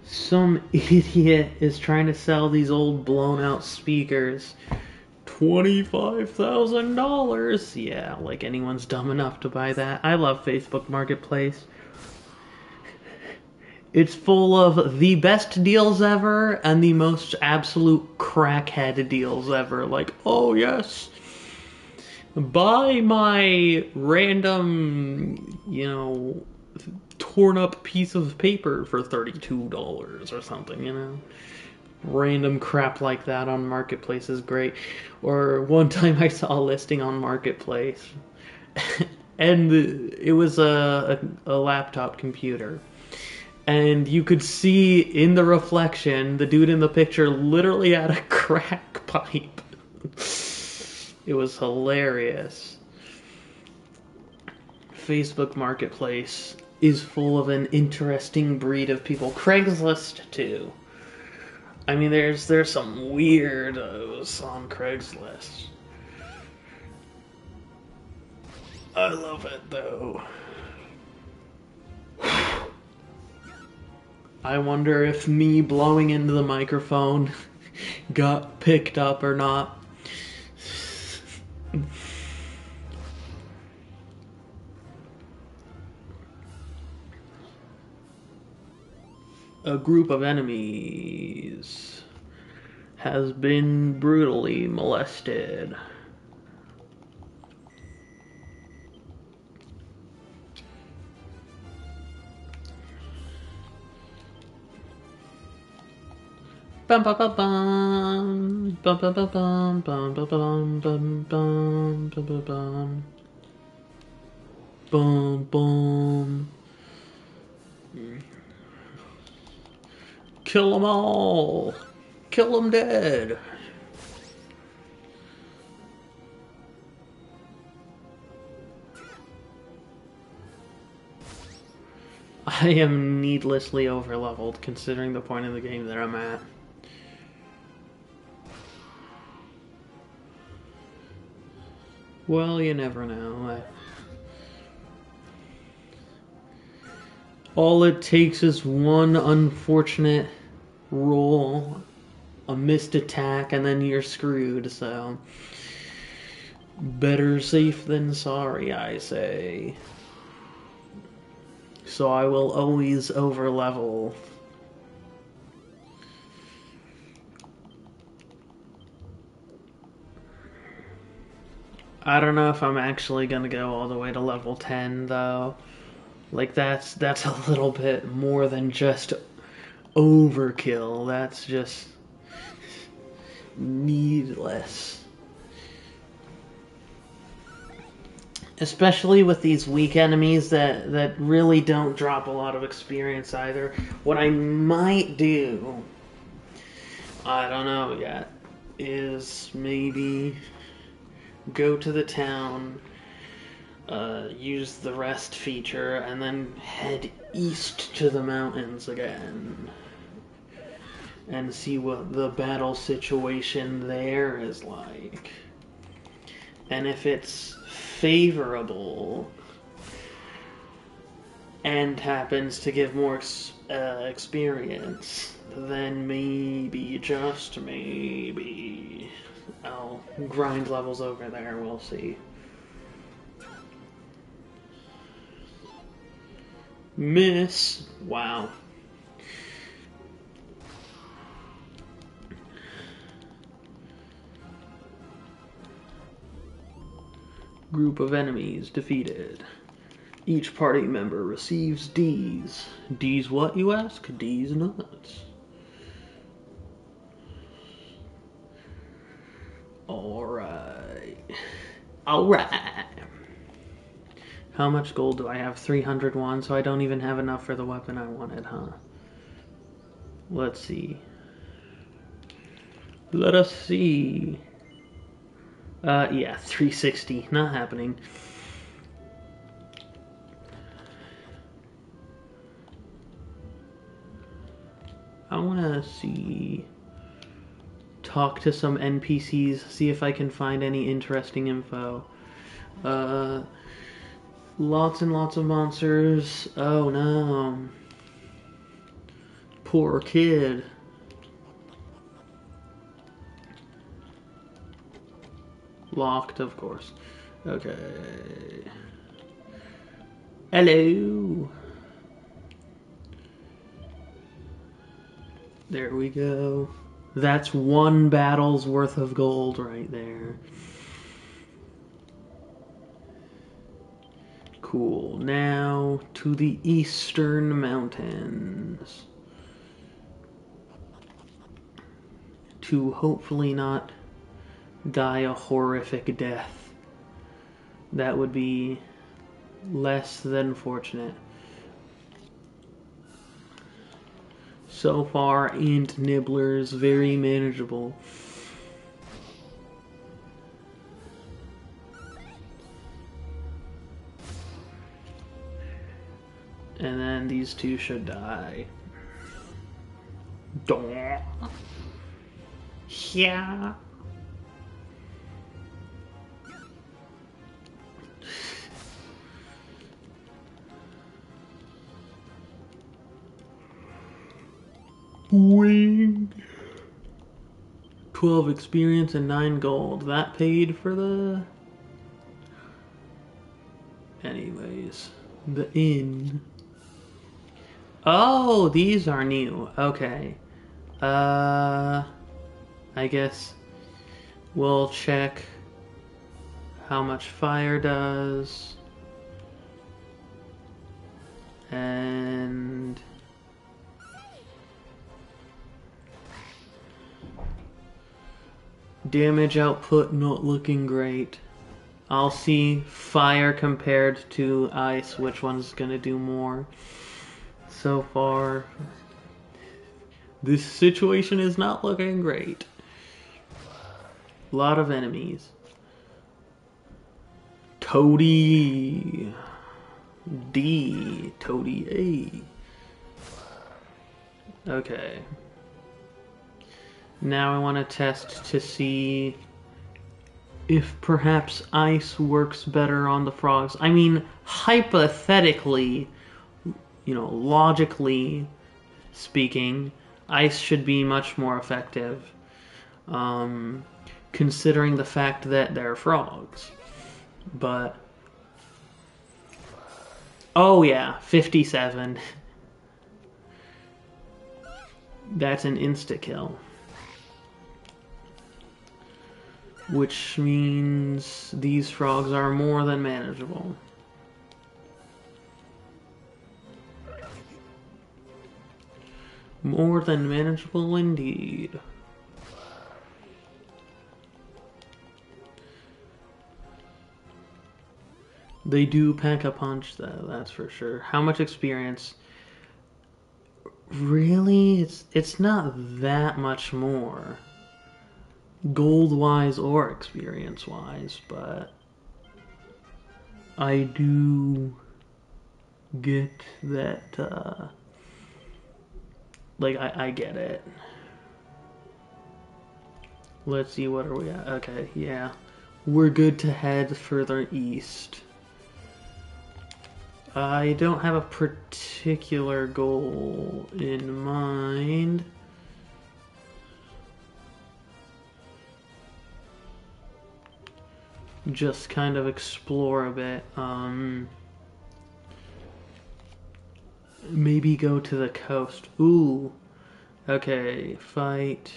Some idiot is trying to sell these old blown out speakers. $25,000. Yeah, like anyone's dumb enough to buy that. I love Facebook Marketplace. It's full of the best deals ever and the most absolute crackhead deals ever. Like, oh yes, buy my random, torn up piece of paper for $32 or something, Random crap like that on Marketplace is great. Or one time I saw a listing on Marketplace, and it was a laptop computer. And you could see in the reflection, the dude in the picture literally had a crack pipe. It was hilarious. Facebook Marketplace is full of an interesting breed of people. Craigslist, too. I mean, there's some weirdos on Craigslist. I love it, though. I wonder if me blowing into the microphone got picked up or not. A group of enemies has been brutally molested. Bum bum bum bum bum bum bum bum bum bum bum bum bum bum bum bum. Kill them all! Kill them dead! I am needlessly overleveled considering the point of the game that I'm at. Well, you never know. All it takes is one unfortunate roll, a missed attack, and then you're screwed, so... Better safe than sorry, I say. So I will always overlevel. I don't know if I'm actually gonna go all the way to level 10 though. Like that's a little bit more than just overkill. That's just needless. Especially with these weak enemies that really don't drop a lot of experience either. What I might do, I don't know yet, is maybe go to the town, use the rest feature, and then head east to the mountains again. And see what the battle situation there is like. And if it's favorable and happens to give more experience, then maybe, just maybe, I'll grind levels over there, we'll see. Miss. Wow. Group of enemies defeated. Each party member receives D's. D's what, you ask? D's nuts. Alright. Alright. How much gold do I have? 301, so I don't even have enough for the weapon I wanted, huh? Let's see. Let us see. Yeah, 360. Not happening. I wanna see... Talk to some NPCs, see if I can find any interesting info. Lots and lots of monsters. Oh no. Poor kid. Locked, of course. Okay. Hello. There we go. That's one battle's worth of gold right there. Cool. Now to the eastern mountains. To hopefully not die a horrific death. That would be less than fortunate. So far, Ant Nibbler's very manageable. And then these two should die. Daw. Yeah. Wing. 12 experience and 9 gold. That paid for the... Anyways. The inn. Oh, these are new. Okay. I guess we'll check how much fire does. And... damage output not looking great. I'll see fire compared to ice, which one's gonna do more. So far, this situation is not looking great. A lot of enemies. Toady D, Toady A. Okay. Now I want to test to see if perhaps ice works better on the frogs. I mean, hypothetically, logically speaking, ice should be much more effective, considering the fact that they're frogs. But, oh yeah, 57. That's an insta-kill. Which means these frogs are more than manageable. More than manageable indeed. They do pack a punch though, that's for sure. How much experience? Really? It's not that much more. Gold-wise or experience-wise, but I do get that, like, I get it. Let's see, what are we at? Okay, yeah. We're good to head further east. I don't have a particular goal in mind. Just kind of explore a bit. Maybe go to the coast. Ooh. Okay, fight.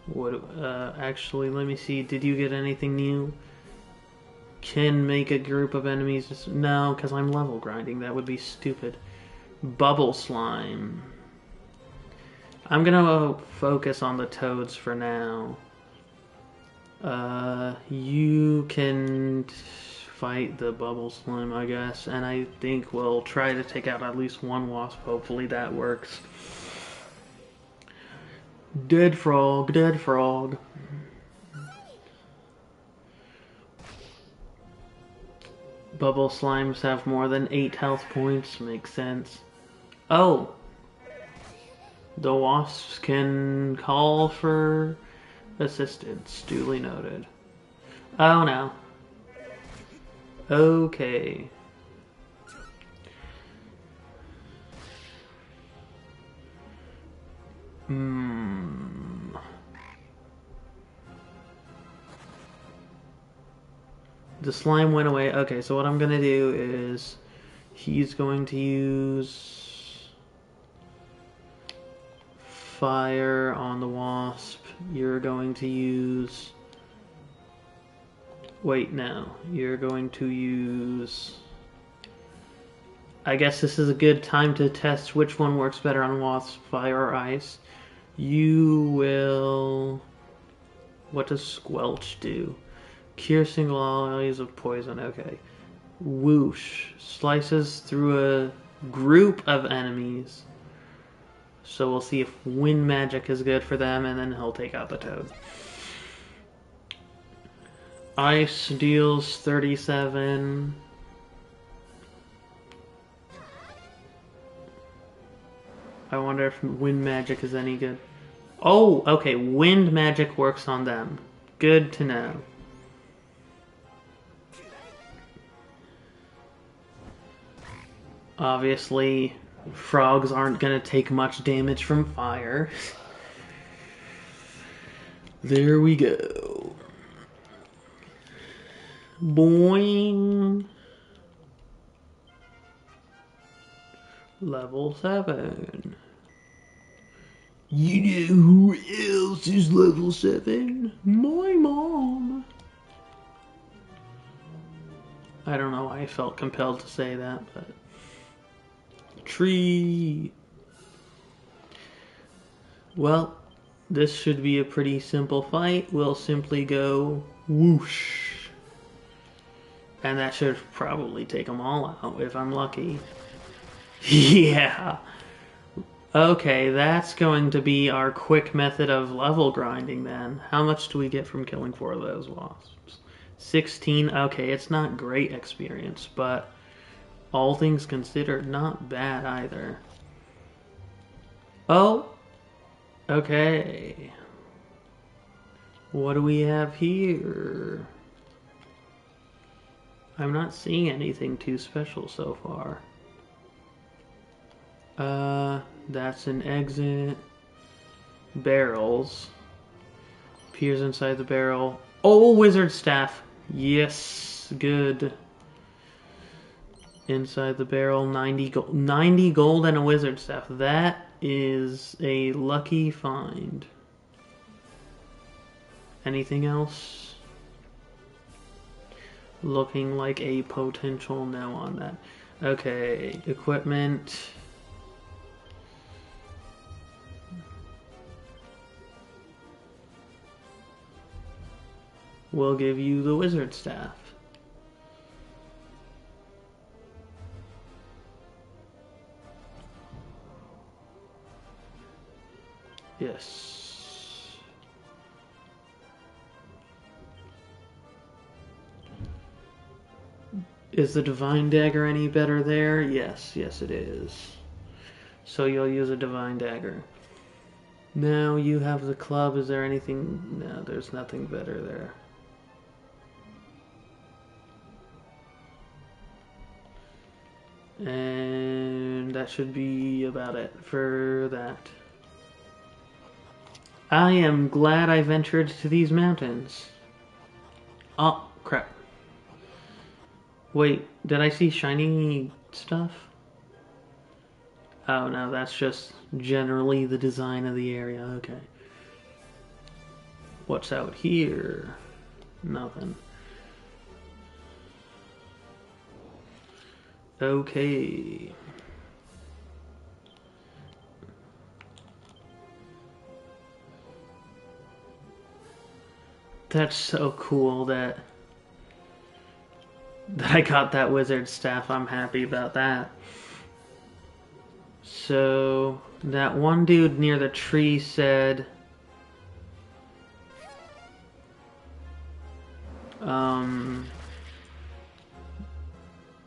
What? Actually, let me see. Did you get anything new? Can make a group of enemies. No, because I'm level grinding. That would be stupid. Bubble slime. I'm gonna focus on the toads for now. You can fight the bubble slime, I guess, and I think we'll try to take out at least one wasp. Hopefully that works. Dead frog, dead frog. Bubble slimes have more than 8 health points, makes sense. Oh! The wasps can call for assistance, duly noted. Oh no. Okay. The slime went away. Okay, so what I'm gonna do is he's going to use fire on the wasp. You're going to use... Wait, no. You're going to use... I guess this is a good time to test which one works better on wasp, fire or ice. You will... What does squelch do? Cure single allies of poison. Okay. Whoosh. Slices through a group of enemies. So we'll see if wind magic is good for them, and then he'll take out the toad. Ice deals 37. I wonder if wind magic is any good. Oh, okay. Wind magic works on them. Good to know. Obviously, frogs aren't going to take much damage from fire. There we go. Boing. Level 7. You know who else is level 7? My mom. I don't know why I felt compelled to say that, but... Tree. Well, this should be a pretty simple fight. We'll simply go whoosh. And that should probably take them all out if I'm lucky. Yeah. Okay, that's going to be our quick method of level grinding then. How much do we get from killing 4 of those wasps? 16. Okay, it's not great experience, but all things considered, not bad either. Oh! Okay. What do we have here? I'm not seeing anything too special so far. That's an exit. Barrels. Appears inside the barrel. Oh, wizard staff. Yes, good. Inside the barrel, 90 gold and a wizard staff. That is a lucky find. Anything else? Looking like a potential no on that. Okay, equipment. We'll give you the wizard staff. Yes. Is the divine dagger any better there? Yes, yes it is. So you'll use a divine dagger. Now you have the club. Is there anything? No, there's nothing better there. And that should be about it for that. I am glad I ventured to these mountains. Oh, crap. Wait, did I see shiny stuff? Oh no, that's just generally the design of the area. Okay. What's out here? Nothing. Okay. That's so cool that I got that wizard staff. I'm happy about that. So that one dude near the tree said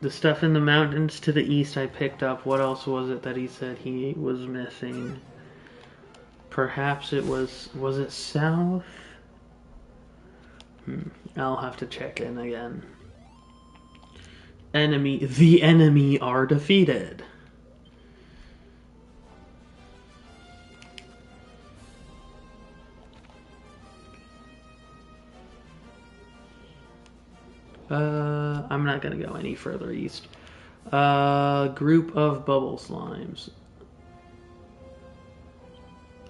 the stuff in the mountains to the east I picked up. What else was it that he said he was missing? Perhaps it was it south? I'll have to check in again. The enemy are defeated. I'm not gonna go any further east. Group of bubble slimes.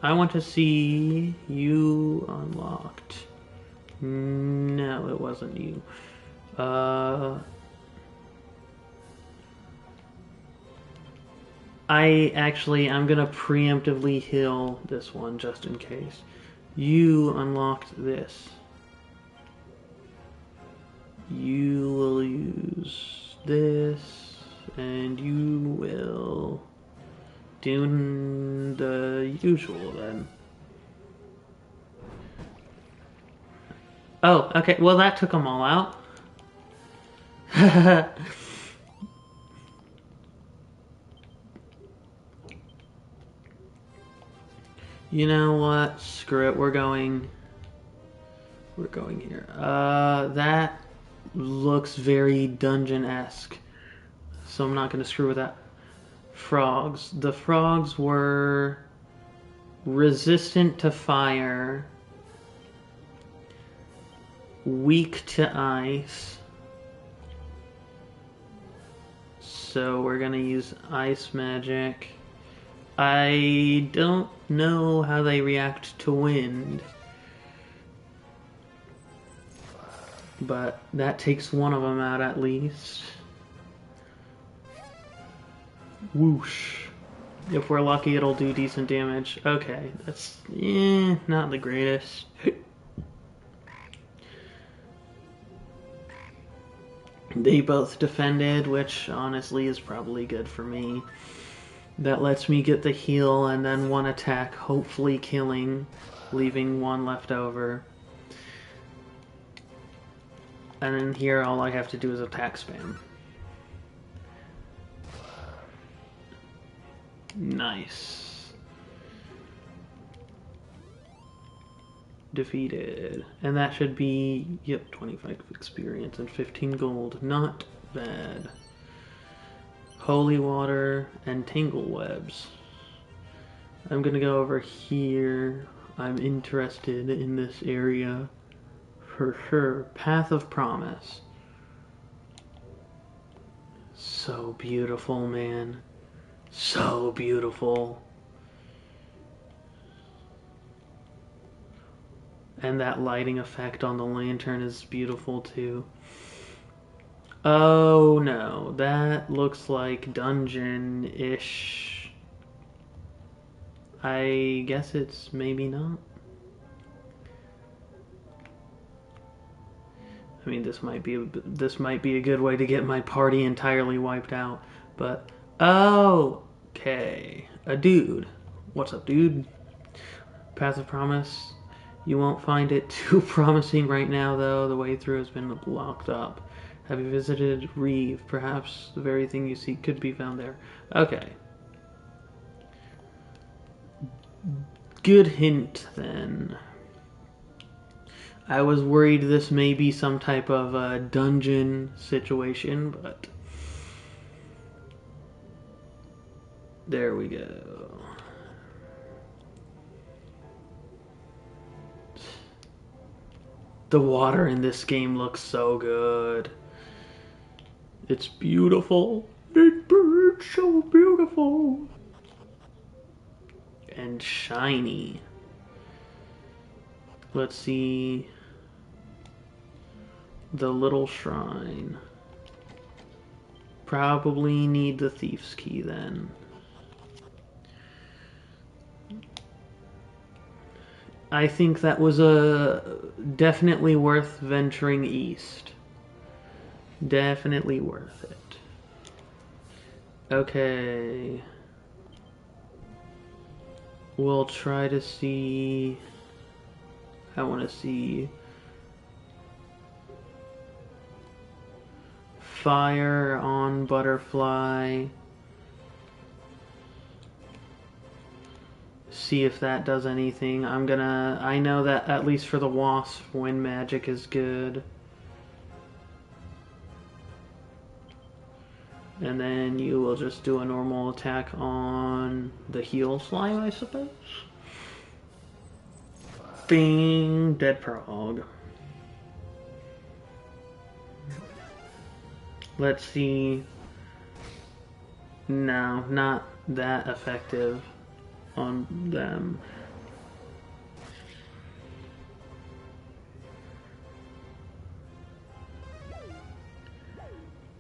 I want to see you unlocked. No, it wasn't you. I'm gonna preemptively heal this one just in case. You unlocked this. You will use this, and you will do the usual then. Oh, okay. Well, that took them all out. You know what? Screw it. We're going here. That looks very dungeon-esque, so I'm not going to screw with that. Frogs. The frogs were resistant to fire, weak to ice, so we're going to use ice magic. I don't know how they react to wind, but that takes one of them out at least. Whoosh. If we're lucky, it'll do decent damage. Okay, that's not the greatest. They both defended, which honestly is probably good for me. That lets me get the heal and then one attack, hopefully killing, leaving one left over. And then here all I have to do is attack spam. Nice. defeated. And that should be, yep, 25 experience and 15 gold. Not bad. Holy water and tangle webs. I'm gonna go over here. I'm interested in this area for sure. Path of Promise. So beautiful, man. So beautiful. And that lighting effect on the lantern is beautiful too. Oh no, that looks like dungeon-ish. I guess it's maybe not. I mean, this might be a good way to get my party entirely wiped out. But oh, okay, a dude. What's up, dude? Path of Promise. You won't find it too promising right now, though. The way through has been blocked up. Have you visited Reeve? Perhaps the very thing you seek could be found there. Okay. Good hint, then. I was worried this may be some type of dungeon situation, but there we go. The water in this game looks so good. It's beautiful. It's so beautiful. And shiny. Let's see. The little shrine. Probably need the thief's key then. I think that was definitely worth venturing east. Definitely worth it. Okay. We'll try to see. I want to see fire on butterfly. See if that does anything. I know that at least for the wasp, wind magic is good. And then you will just do a normal attack on the heal slime, I suppose. Bing, dead prog. Let's see. No, not that effective on them.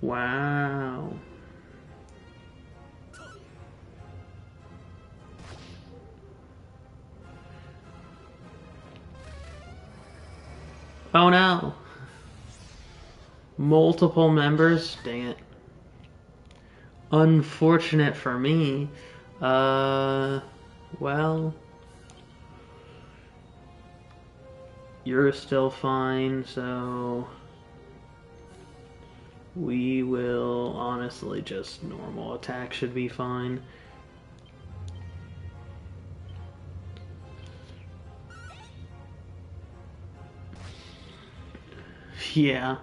Wow. Oh no. Multiple members? Dang it. Unfortunate for me. Well, you're still fine, so we will honestly just normal attack should be fine. Yeah,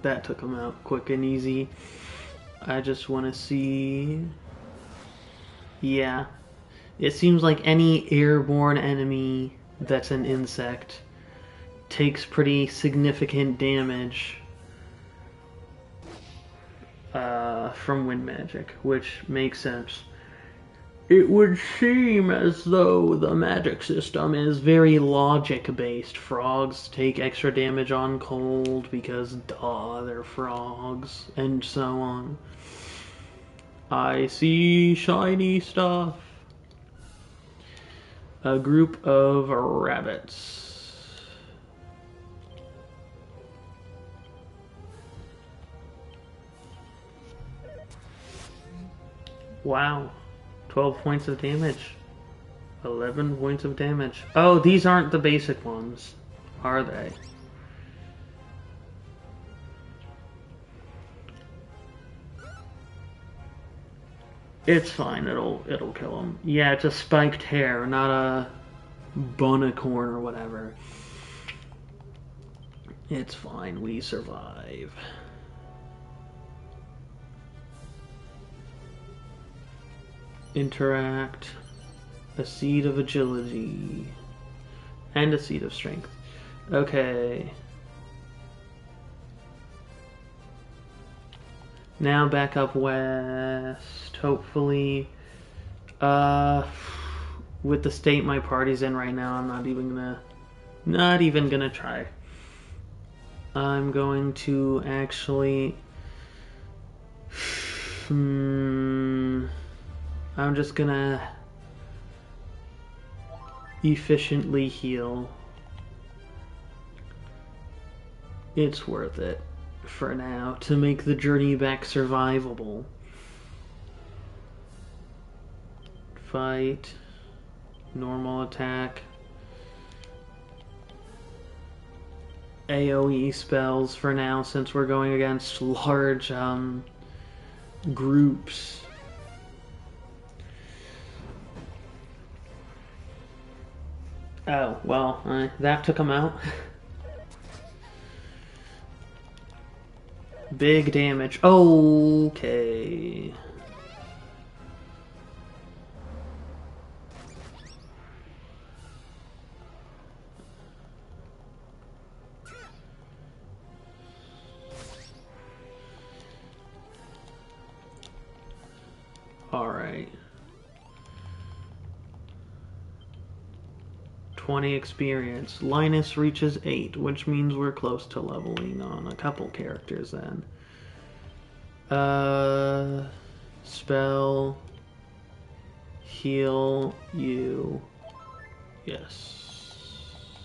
that took him out quick and easy. I just want to see. Yeah. It seems like any airborne enemy that's an insect takes pretty significant damage from wind magic, which makes sense. It would seem as though the magic system is very logic-based. Frogs take extra damage on cold because, duh, they're frogs, and so on. I see shiny stuff. A group of rabbits. Wow. 12 points of damage. 11 points of damage. Oh, these aren't the basic ones, are they? It's fine. It'll kill him. Yeah, it's a spiked hair, not a Bunicorn or whatever. It's fine, we survive. Interact. A seed of agility. And a seed of strength. Okay. Now back up west, hopefully. With the state my party's in right now, I'm not even gonna try. I'm going to actually... I'm just gonna efficiently heal. It's worth it for now to make the journey back survivable. Fight, normal attack, AoE spells for now since we're going against large groups. Oh, well, that took him out. Big damage. Okay. Alright. 20 experience. Linus reaches 8, which means we're close to leveling on a couple characters then. Spell. Heal you. Yes.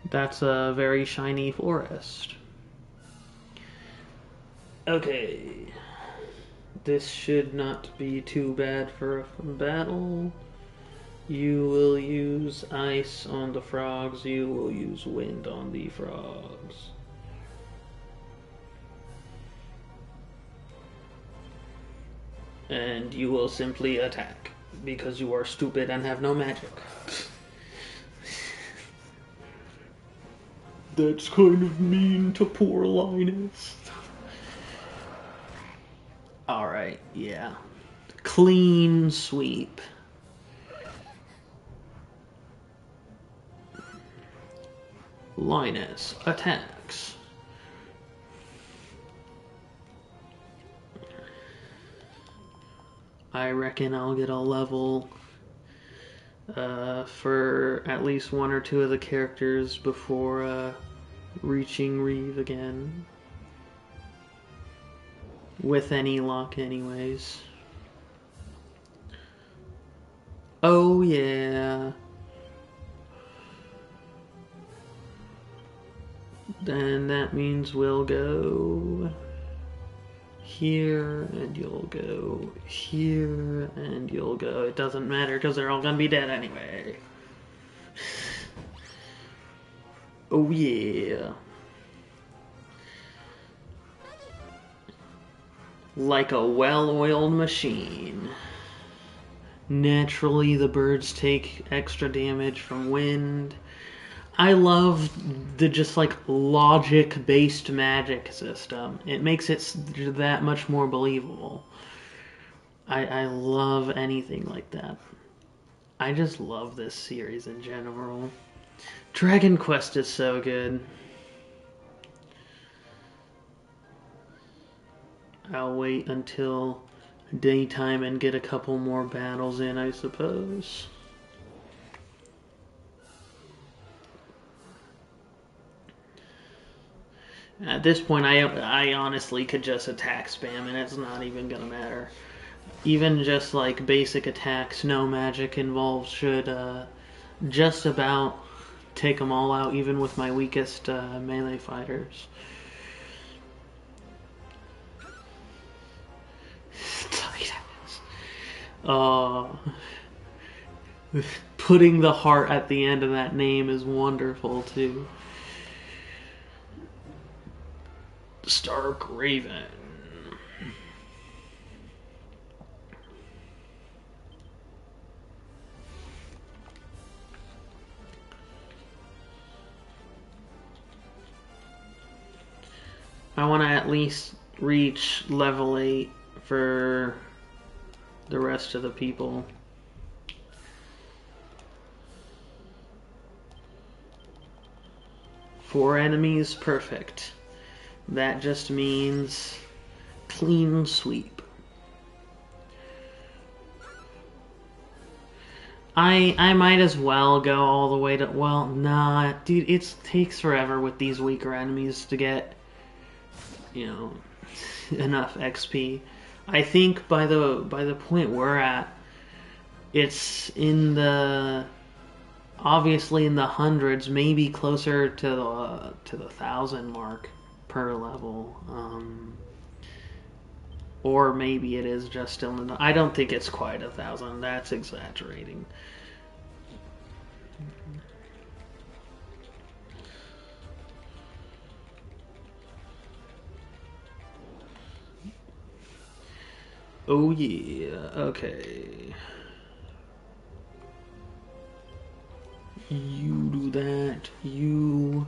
That's a very shiny forest. Okay. This should not be too bad for a battle. You will use ice on the frogs. You will use wind on the frogs. And you will simply attack because you are stupid and have no magic. That's kind of mean to poor Linus. Alright, yeah. Clean sweep. Linus attacks. I reckon I'll get a level for at least one or two of the characters before reaching Reeve again. With any luck, anyways. Oh, yeah. Then that means we'll go here, and you'll go here, and you'll go. It doesn't matter, because they're all gonna be dead anyway. Oh, yeah. Like a well-oiled machine. Naturally, the birds take extra damage from wind. I love the just like logic-based magic system. It makes it that much more believable. I love anything like that. I just love this series in general. Dragon Quest is so good. I'll wait until daytime and get a couple more battles in, I suppose. At this point, I honestly could just attack spam and it's not even gonna matter. Even just like basic attacks, no magic involved, should just about take them all out, even with my weakest melee fighters. Putting the heart at the end of that name is wonderful too. Stark Raven. I want to at least reach level 8 for the rest of the people. Four enemies, perfect. That just means clean sweep. I might as well go all the way to... Well, nah, dude, it takes forever with these weaker enemies to get, you know, enough XP. I think by the point we're at, it's in the... obviously in the hundreds, maybe closer to the 1,000 mark per level. Or maybe it is just still in the... I don't think it's quite 1,000. That's exaggerating. Oh yeah, okay. You do that. You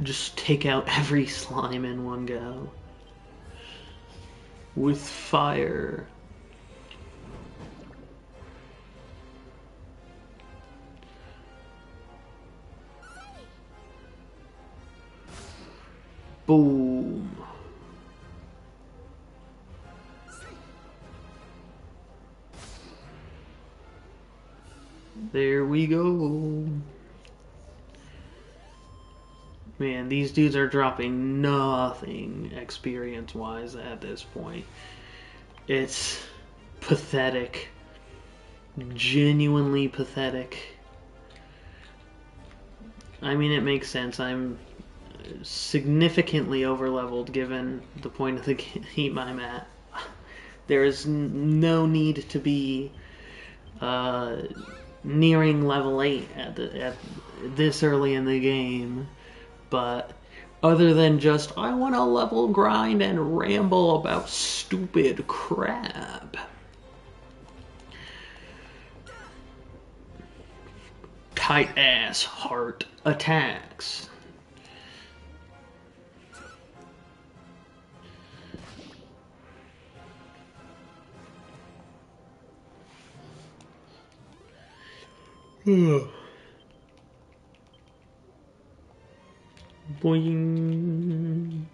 just take out every slime in one go. With fire. Boom. There we go. Man, these dudes are dropping nothing experience-wise at this point. It's pathetic. Genuinely pathetic. I mean, it makes sense. I'm significantly overleveled given the point of the game I'm at. There is no need to be nearing level 8 at this early in the game, but other than just, I want to level grind and ramble about stupid crap. Tight ass heart attacks. Boing.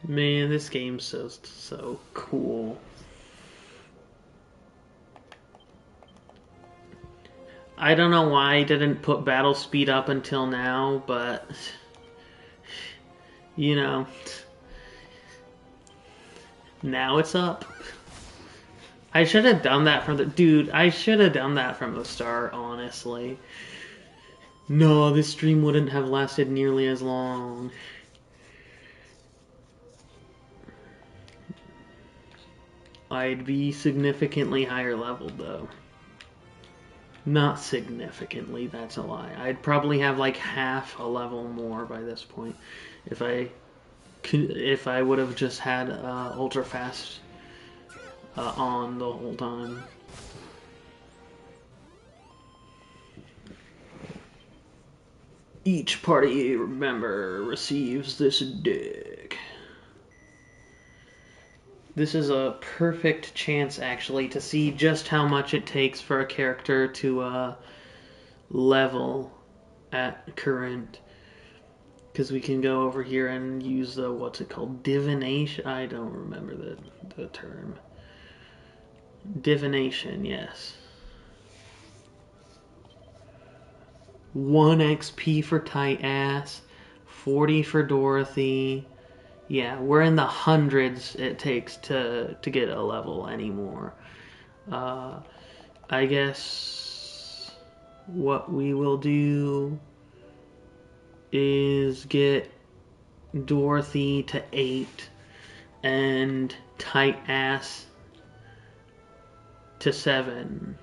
Man, this game's so cool. I don't know why I didn't put battle speed up until now, but you know, now it's up. I should have done that from the... Dude, I should have done that from the start, honestly. No, this stream wouldn't have lasted nearly as long. I'd be significantly higher leveled, though. Not significantly, that's a lie. I'd probably have like half a level more by this point if I would have just had ultra fast on the whole time. Each party member receives this dick. This is a perfect chance, actually, to see just how much it takes for a character to level at current. Because we can go over here and use the, what's it called, divination? I don't remember the term. Divination, yes. 1 XP for Tight Ass, 40 for Dorothy. Yeah, we're in the hundreds it takes to get a level anymore. I guess what we will do is get Dorothy to 8 and Tight Ass to 7.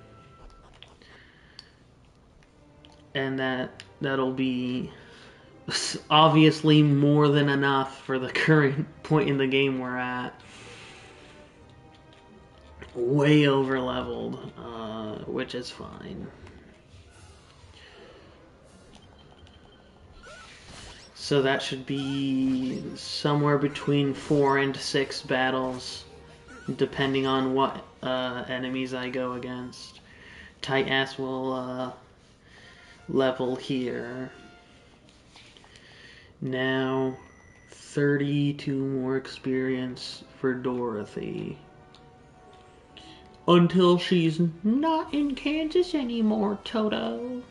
And that'll be obviously more than enough for the current point in the game we're at. way over leveled, which is fine. So that should be somewhere between 4 and 6 battles, depending on what enemies I go against. Tight Ass will level here. Now, 32 more experience for Dorothy. Until she's not in Kansas anymore, Toto.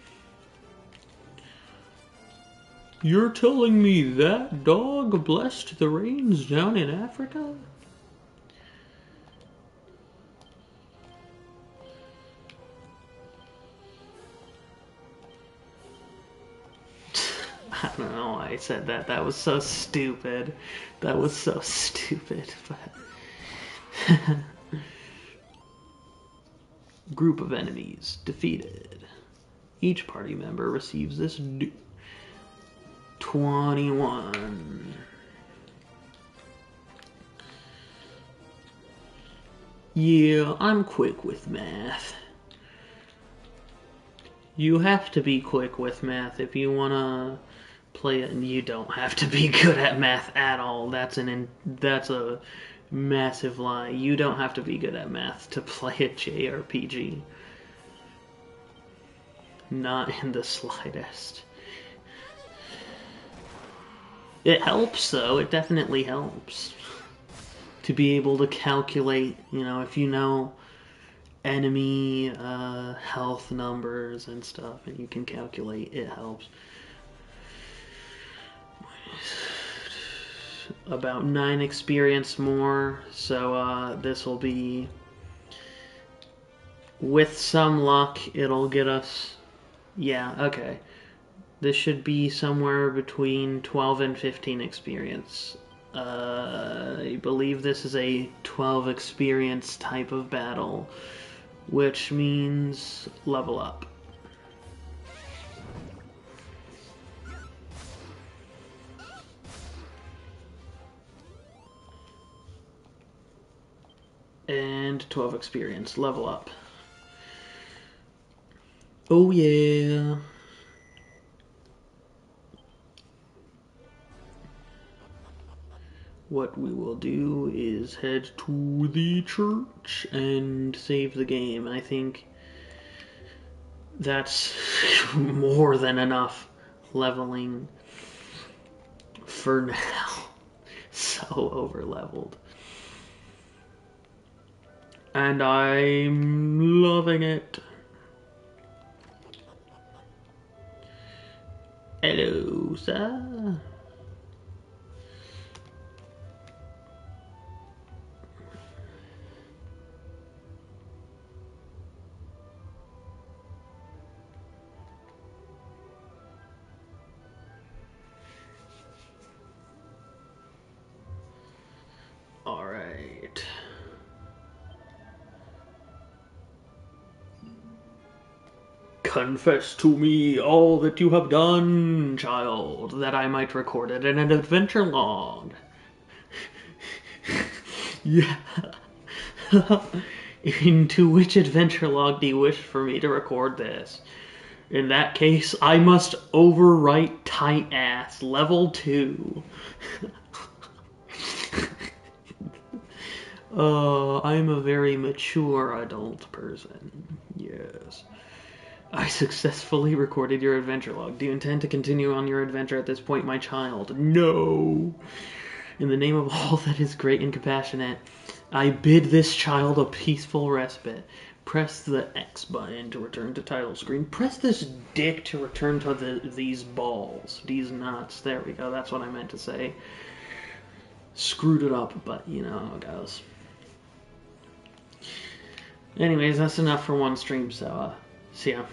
You're telling me that dog blessed the rains down in Africa? I don't know why I said that. That was so stupid. That was so stupid. But group of enemies defeated. Each party member receives this 21. Yeah, I'm quick with math. You have to be quick with math if you want to play it, and you don't have to be good at math at all. That's a massive lie. You don't have to be good at math to play a JRPG. Not in the slightest. It helps, though. It definitely helps. To be able to calculate, if you know enemy health numbers and stuff, and you can calculate, it helps. About 9 experience more, so this will be, with some luck, it'll get us, yeah, okay. This should be somewhere between 12 and 15 experience. I believe this is a 12 experience type of battle, which means level up. And 12 experience, level up. Oh yeah. What we will do is head to the church and save the game. I think that's more than enough leveling for now. So over leveled. And I'm loving it. Hello, sir. All right. Confess to me all that you have done, child, that I might record it in an adventure log. Yeah. Into which adventure log do you wish for me to record this? In that case, I must overwrite Tight Ass Level 2. I'm a very mature adult person. Yes. I successfully recorded your adventure log. Do you intend to continue on your adventure at this point, my child? No. In the name of all that is great and compassionate, I bid this child a peaceful respite. Press the X button to return to title screen. Press this dick to return to these balls. These nuts. There we go. That's what I meant to say. Screwed it up, but you know how it goes. Anyways, that's enough for one stream, so see ya.